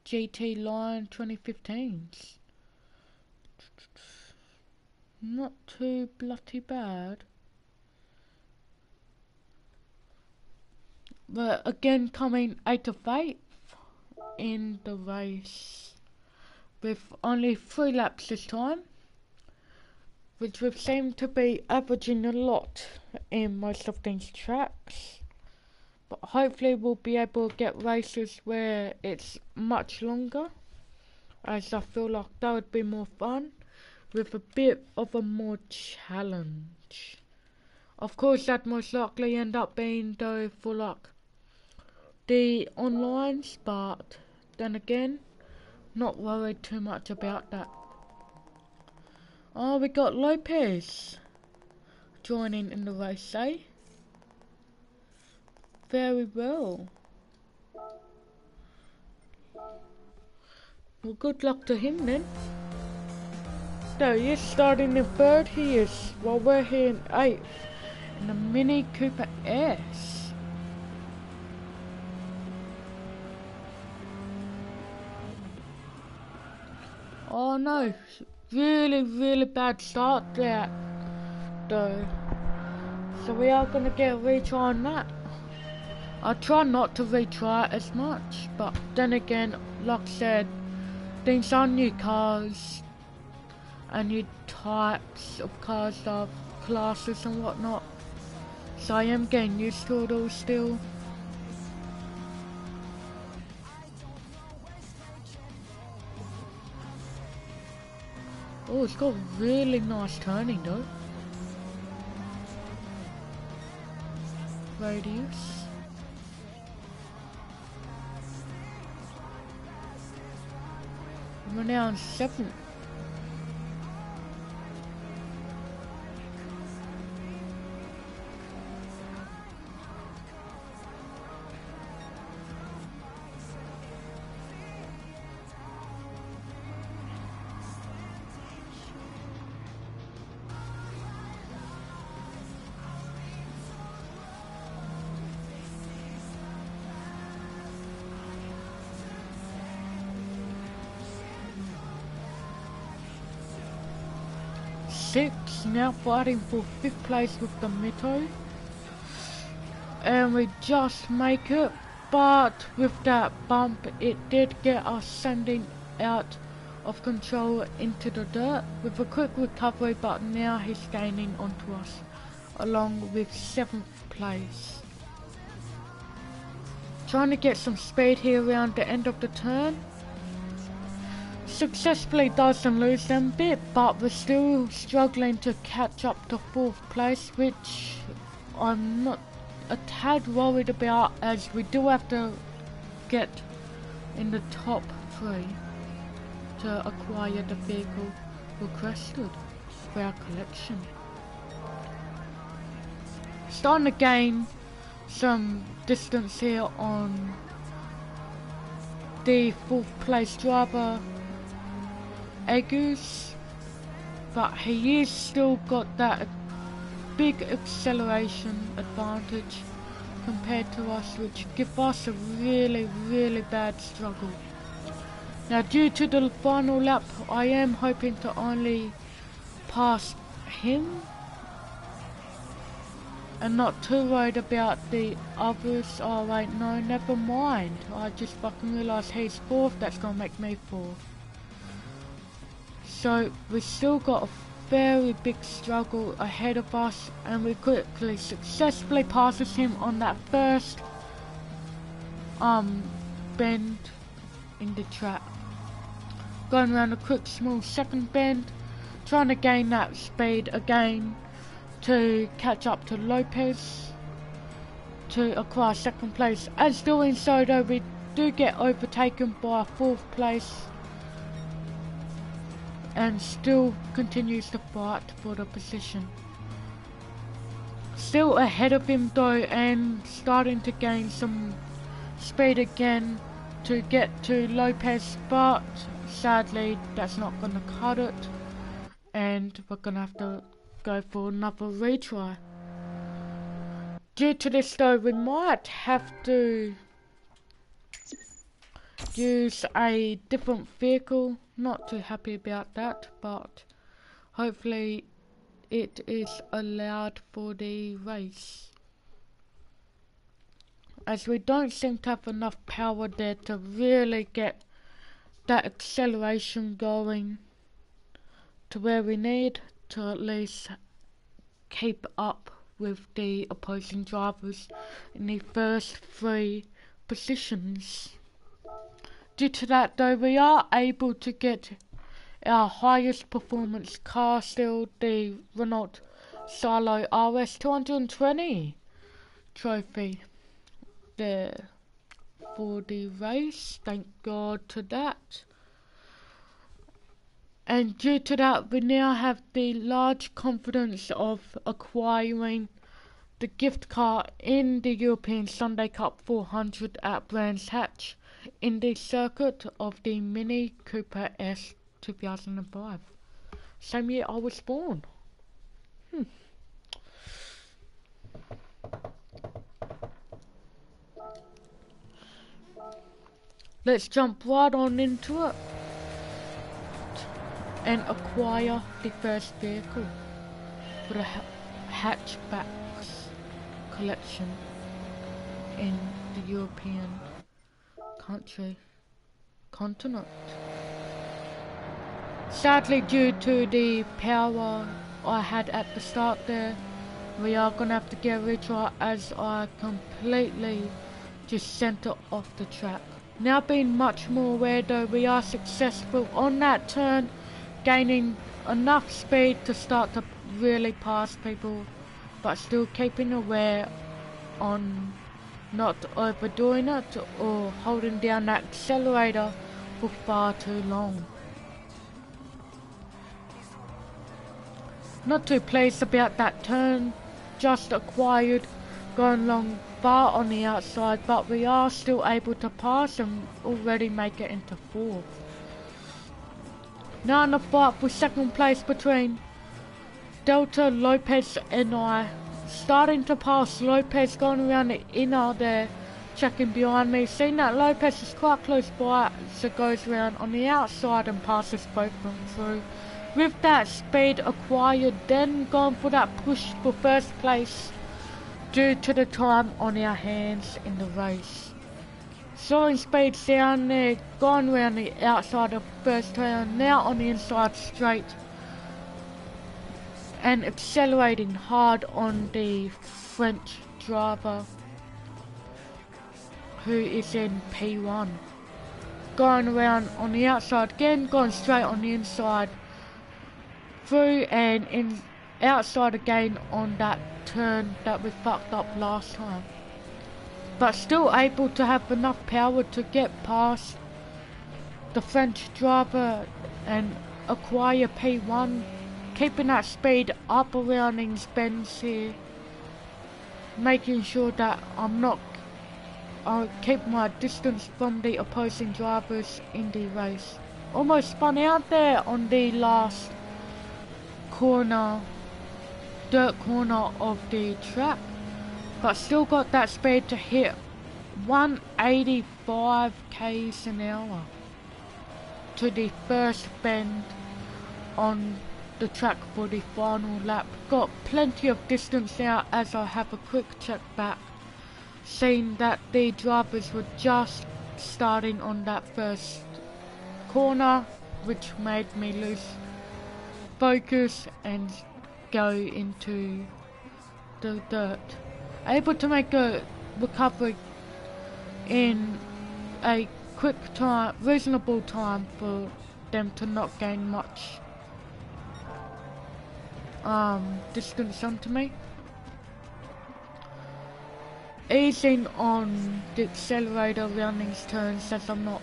GT Line 2015s. Not too bloody bad. But again, coming 8th of 8th in the race with only 3 laps this time, which would seem to be averaging a lot in most of these tracks. But hopefully we'll be able to get races where it's much longer, as I feel like that would be more fun with a bit of a more challenge. Of course that most likely end up being though for like the onlines, but then again, not worried too much about that. Oh, we got Lopez joining in the race, eh? Very well. Well, good luck to him then. There he is, starting in 3rd he is, while we're here in 8th in the Mini Cooper S. Oh no, really bad start there though. So we are gonna get a retry on that. I try not to retry as much, but then again, like I said, these are new cars. any types of cars, of classes and whatnot. So I am getting used to it all still. Oh, it's got really nice turning though. Radius. We're now on 7th. Now fighting for 5th place with the Mito, and we just make it, but with that bump it did get us sending out of control into the dirt with a quick recovery, but now he's gaining onto us along with 7th place. Trying to get some speed here around the end of the turn. Successfully doesn't lose them a bit, but we're still struggling to catch up to 4th place, which I'm not a tad worried about, as we do have to get in the top 3 to acquire the vehicle requested for our collection. Starting to gain some distance here on the 4th place driver Agus, but he is still got that big acceleration advantage compared to us, which give us a really bad struggle. Now due to the final lap, I am hoping to only pass him and not too worried about the others. Oh wait, no, never mind, I just fucking realised he's 4th, that's gonna make me 4th. So we still got a very big struggle ahead of us, and we quickly successfully passes him on that first bend in the track. Going around a quick small second bend, trying to gain that speed again to catch up to Lopez to acquire 2nd place. As doing so though, we do get overtaken by 4th place, and still continues to fight for the position. Still ahead of him though, and starting to gain some speed again to get to Lopez, but sadly that's not gonna cut it, and we're gonna have to go for another retry. Due to this though, we might have to use a different vehicle. Not too happy about that, but hopefully it is allowed for the race, as we don't seem to have enough power there to really get that acceleration going to where we need to at least keep up with the opposing drivers in the first 3 positions. Due to that though, we are able to get our highest performance car still, the Renault Silo RS 220 trophy there for the race. Thank God to that. And due to that, we now have the large confidence of acquiring the gift card in the European Sunday Cup 400 at Brands Hatch in the circuit of the Mini Cooper S 2005. Same year I was born. Let's jump right on into it and acquire the first vehicle for the hatchbacks collection in the European continent. Sadly, due to the power I had at the start there, we are gonna have to get a retry as I completely just sent it off the track. Now being much more aware though, we are successful on that turn, gaining enough speed to start to really pass people, but still keeping aware on not overdoing it or holding down that accelerator for far too long. Not too pleased about that turn just acquired, going along far on the outside, but we are still able to pass and already make it into 4th. Now in the fight for 2nd place between Delta, Lopez and I. Starting to pass Lopez, going around the inner there, checking behind me. Seeing that Lopez is quite close by, so goes around on the outside and passes both of them through. With that speed acquired, then going for that push for 1st place due to the time on our hands in the race. Slowing speeds down there, going around the outside of 1st turn, now on the inside straight. And accelerating hard on the French driver who is in P1. Going around on the outside again, going straight on the inside. Through and in outside again on that turn that we fucked up last time. But still able to have enough power to get past the French driver and acquire P1. Keeping that speed up around these bends here, making sure that I'll keep my distance from the opposing drivers in the race. Almost spun out there on the last corner, dirt corner of the track, but still got that speed to hit 185 k's an hour to the first bend on the track for the final lap. Got plenty of distance now as I have a quick check back, seeing that the drivers were just starting on that first corner, which made me lose focus and go into the dirt. Able to make a recovery in a quick time, reasonable time for them to not gain much distance onto me. Easing on the accelerator around these turns as I'm not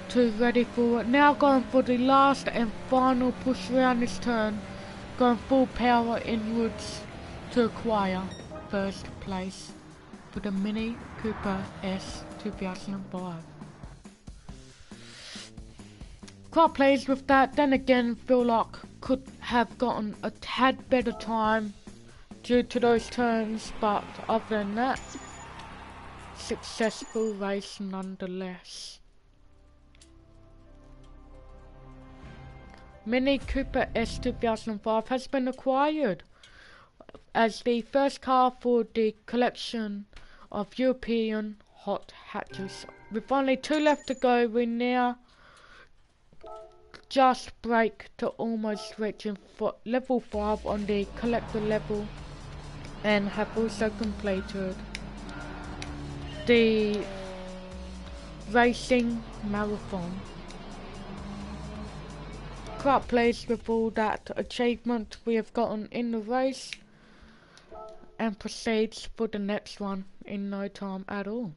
too ready for it. Now going for the last and final push around this turn, going full power inwards to acquire 1st place for the Mini Cooper S 2005. Quite pleased with that. Then again, feel like could have gotten a tad better time due to those turns, but other than that, successful race nonetheless. Mini Cooper S 2005 has been acquired as the first car for the collection of European hot hatches. With only 2 left to go, we now just break to almost reaching level 5 on the collector level, and have also completed the racing marathon. Quite pleased with all that achievement we have gotten in the race, and proceeds for the next one in no time at all.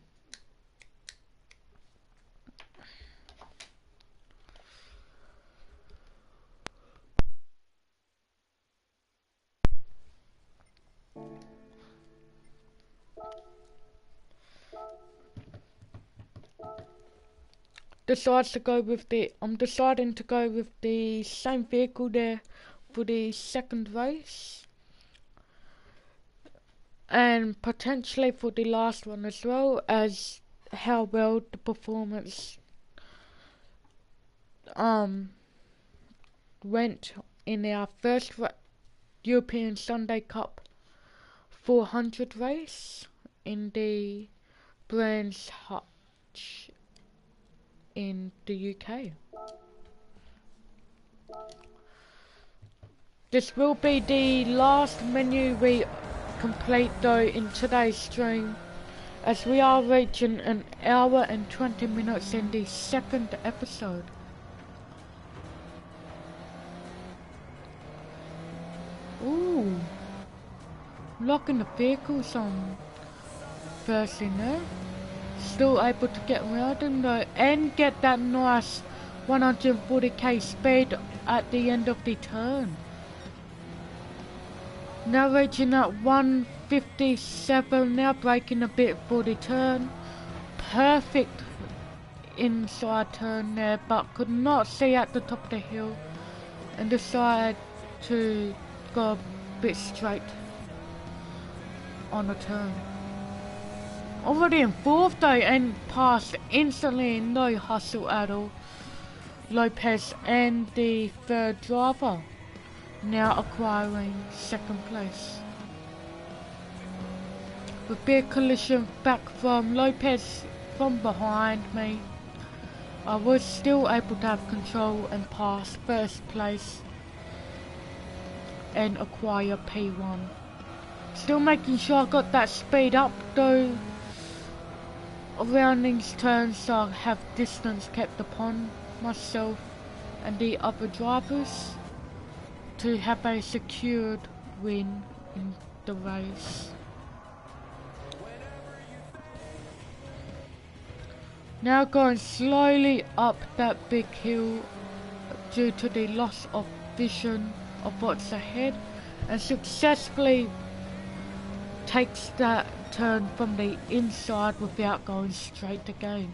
I'm deciding to go with the same vehicle there for the second race, and potentially for the last one as well, as how well the performance went in our first European Sunday Cup 400 race in the Brands Hatch in the UK. This will be the last menu we complete though in today's stream, as we are reaching an hour and 20 minutes in the second episode. Ooh, locking the vehicles on first in there. Still able to get around them though and get that nice 140k speed at the end of the turn. Now reaching at 157, now braking a bit for the turn. Perfect inside turn there, but could not see at the top of the hill and decided to go a bit straight on the turn. Already in fourth though and passed instantly, no hustle at all. Lopez and the third driver now acquiring second place. With big collision back from Lopez from behind me, I was still able to have control and pass first place and acquire P1. Still making sure I got that speed up though around these turns, so I have distance kept upon myself and the other drivers to have a secured win in the race. Now going slowly up that big hill due to the loss of vision of what's ahead, and successfully takes that turn from the inside without going straight again.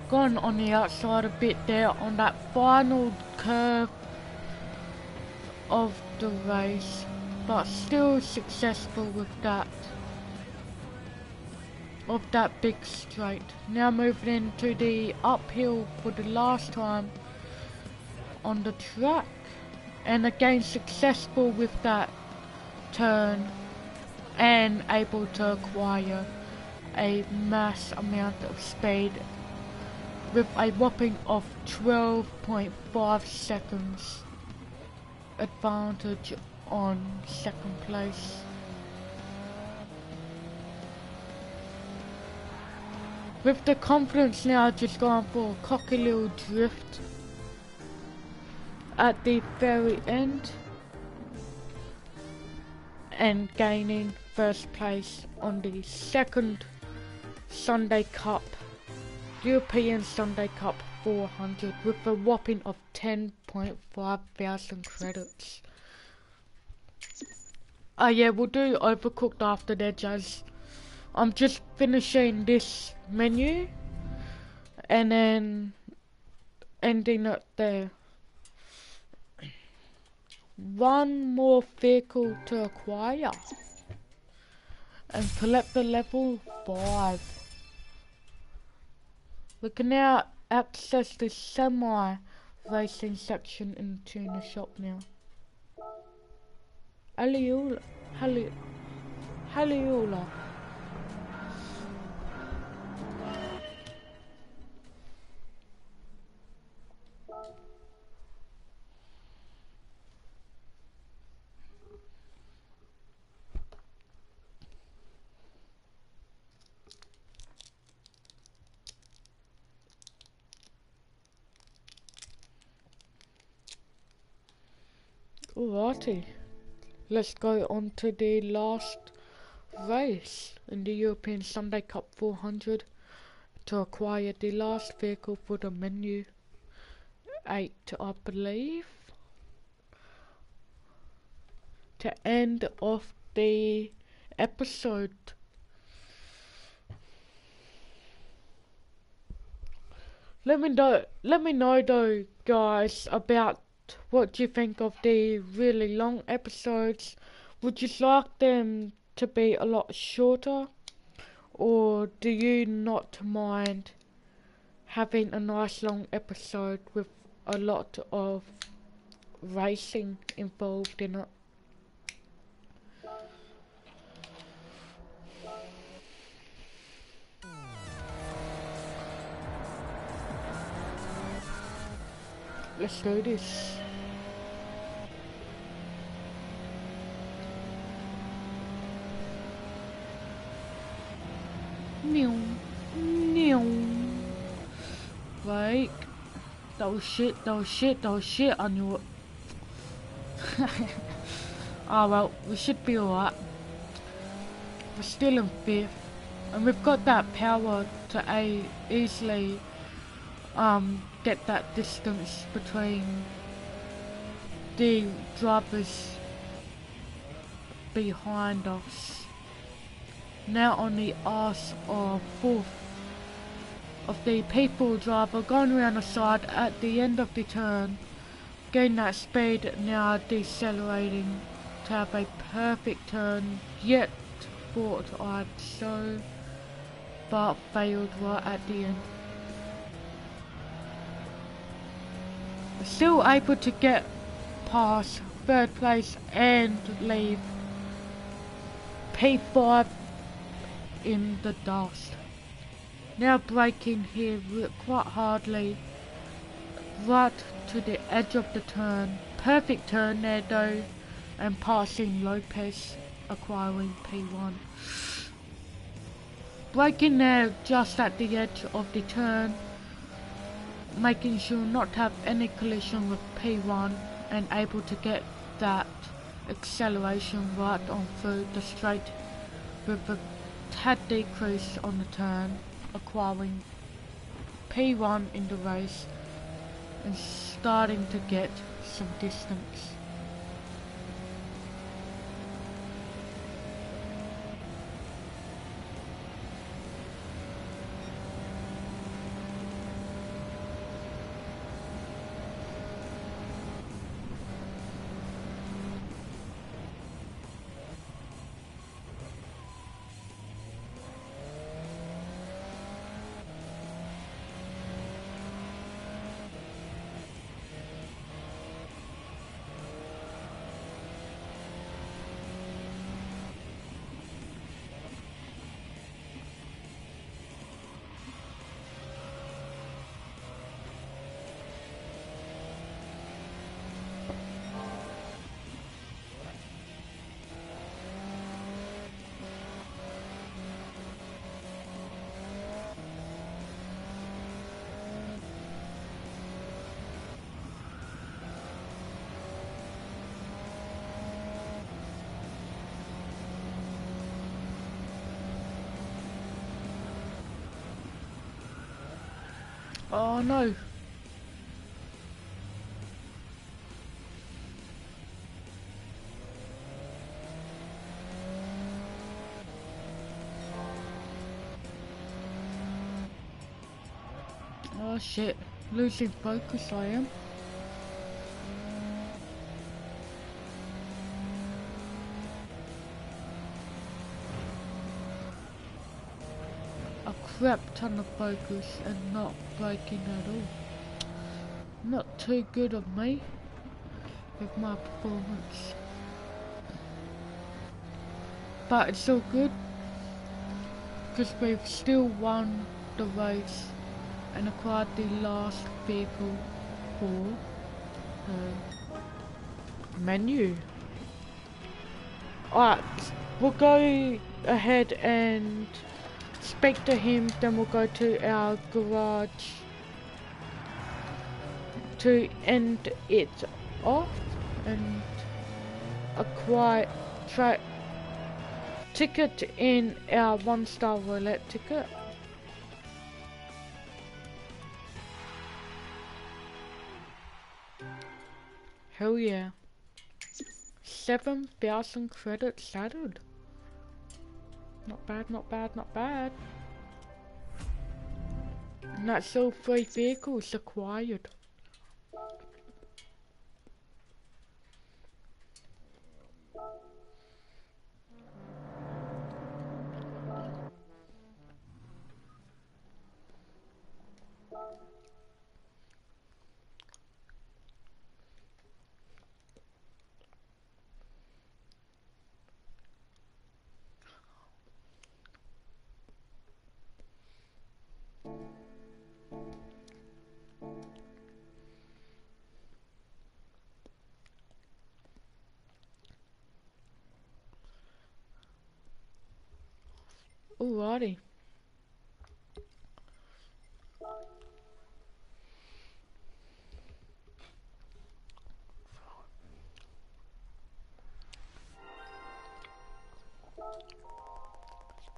Gone on the outside a bit there on that final curve of the race, but still successful with that of that big straight. Now moving into the uphill for the last time on the track, and again successful with that turn and able to acquire a mass amount of speed with a whopping of 12.5 seconds advantage on second place. With the confidence now, just going for a cocky little drift at the very end and gaining first place on the second Sunday Cup, European Sunday Cup 400 with a whopping of 10.5 thousand credits. Oh yeah, we'll do Overcooked after that, Jazz. I'm just finishing this menu and then ending it there. One more vehicle to acquire and collect the level 5. We can now access the semi-racing section in the tuner shop now. Haliola. Alrighty, let's go on to the last race in the European Sunday Cup 400 to acquire the last vehicle for the menu 8, I believe, to end off the episode. Let me know though, guys, about what do you think of the really long episodes. Would you like them to be a lot shorter, Or do you not mind having a nice long episode with a lot of racing involved in it? Let's do this. Meow. Meow. Right. That was shit, that was shit, that was shit. I knew it. Oh well, we should be alright. We're still in 5th. And we've got that power to easily get that distance between the drivers behind us. Now on the arse of 4th of the people driver going around the side at the end of the turn, gain that speed, now decelerating to have a perfect turn, yet thought I'd so, but failed right at the end. Still able to get past 3rd place and leave P5 in the dust. Now braking here quite hardly, right to the edge of the turn. Perfect turn there though, and passing Lopez, acquiring P1. Braking there just at the edge of the turn, making sure not to have any collision with P1 and able to get that acceleration right on through the straight with a tad decrease on the turn, acquiring P1 in the race and starting to get some distance. Oh no. Oh shit, losing focus I am. A crap ton of focus and not braking at all. Not too good of me with my performance. But it's all good, because we've still won the race and acquired the last vehicle for the menu. Alright, we'll go ahead and speak to him, then we'll go to our garage to end it off and acquire ticket in our 1-star roulette ticket. Hell yeah. 7,000 credits settled. Not bad, not bad, not bad. And that's all 3 vehicles acquired. Alrighty.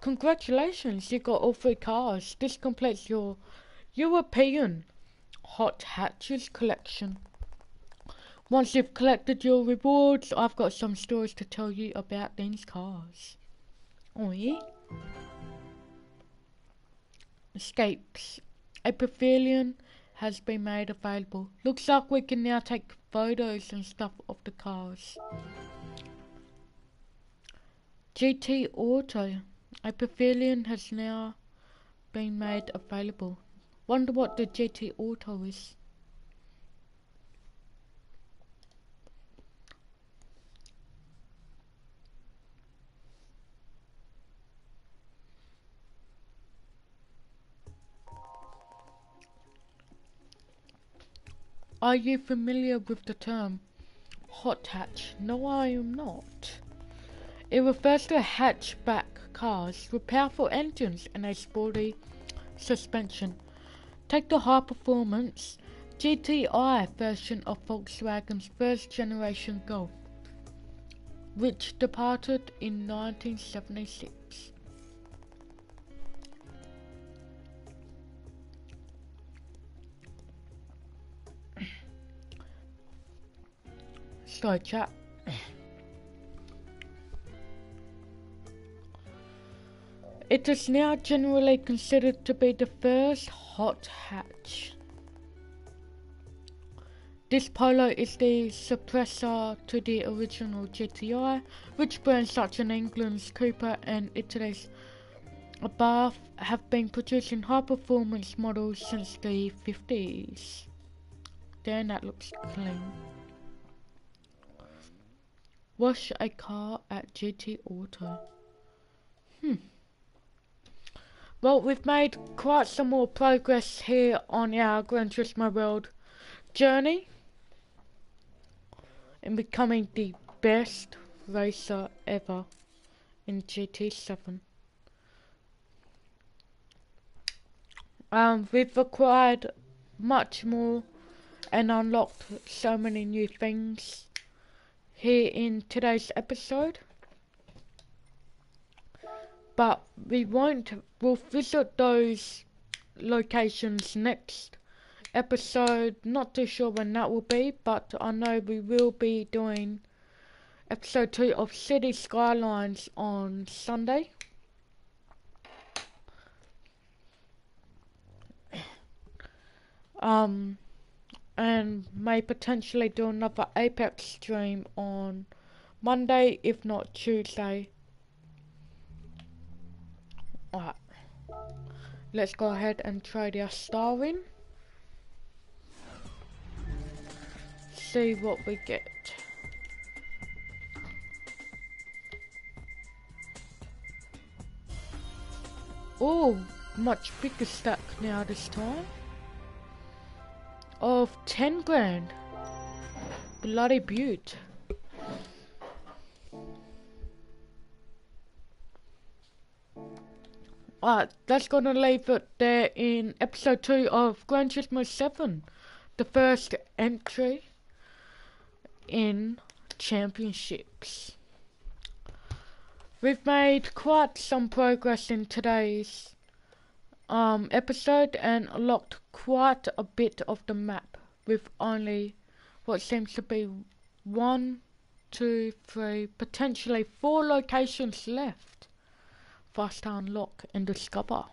Congratulations, you got all 3 cars. This completes your European Hot Hatches collection. Once you've collected your rewards, I've got some stories to tell you about these cars. Oh yeah? Escapes. A pavilion has been made available. Looks like we can now take photos and stuff of the cars. GT Auto. A pavilion has now been made available. Wonder what the GT Auto is. Are you familiar with the term hot hatch? No, I am not. It refers to hatchback cars with powerful engines and a sporty suspension. Take the high-performance GTI version of Volkswagen's first generation Golf, which departed in 1976. Sorry, chat. It is now generally considered to be the first hot hatch. This Polo is the suppressor to the original GTI, which brands such as England's Cooper and Italy's Abarth have been producing high-performance models since the 50s. Damn, that looks clean. Wash a car at GT Auto. Well, we've made quite some more progress here on our Gran Turismo World journey in becoming the best racer ever in GT7. We've acquired much more and unlocked so many new things here in today's episode. But we'll visit those locations next episode. Not too sure when that will be, but I know we will be doing episode 2 of City Skylines on Sunday. And may potentially do another Apex stream on Monday, if not Tuesday. Alright, let's go ahead and trade our star in. See what we get. Oh, much bigger stack now this time. Of 10 grand. Bloody beaut. Alright, that's gonna leave it there in episode 2 of Gran Turismo 7. The first entry in championships. We've made quite some progress in today's episode and unlocked quite a bit of the map with only what seems to be 1, 2, 3, potentially 4 locations left for us to unlock and discover.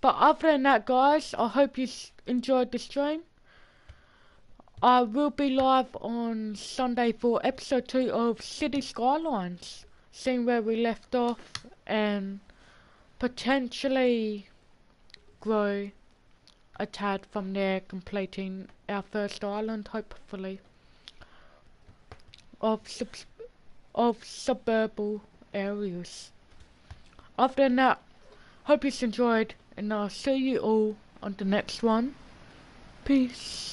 But other than that, guys, I hope you enjoyed the stream. I will be live on Sunday for episode 2 of City Skylines, seeing where we left off and potentially grow a tad from there, completing our first island, hopefully, of suburban areas. Other than that, hope you enjoyed, and I'll see you all on the next one. Peace.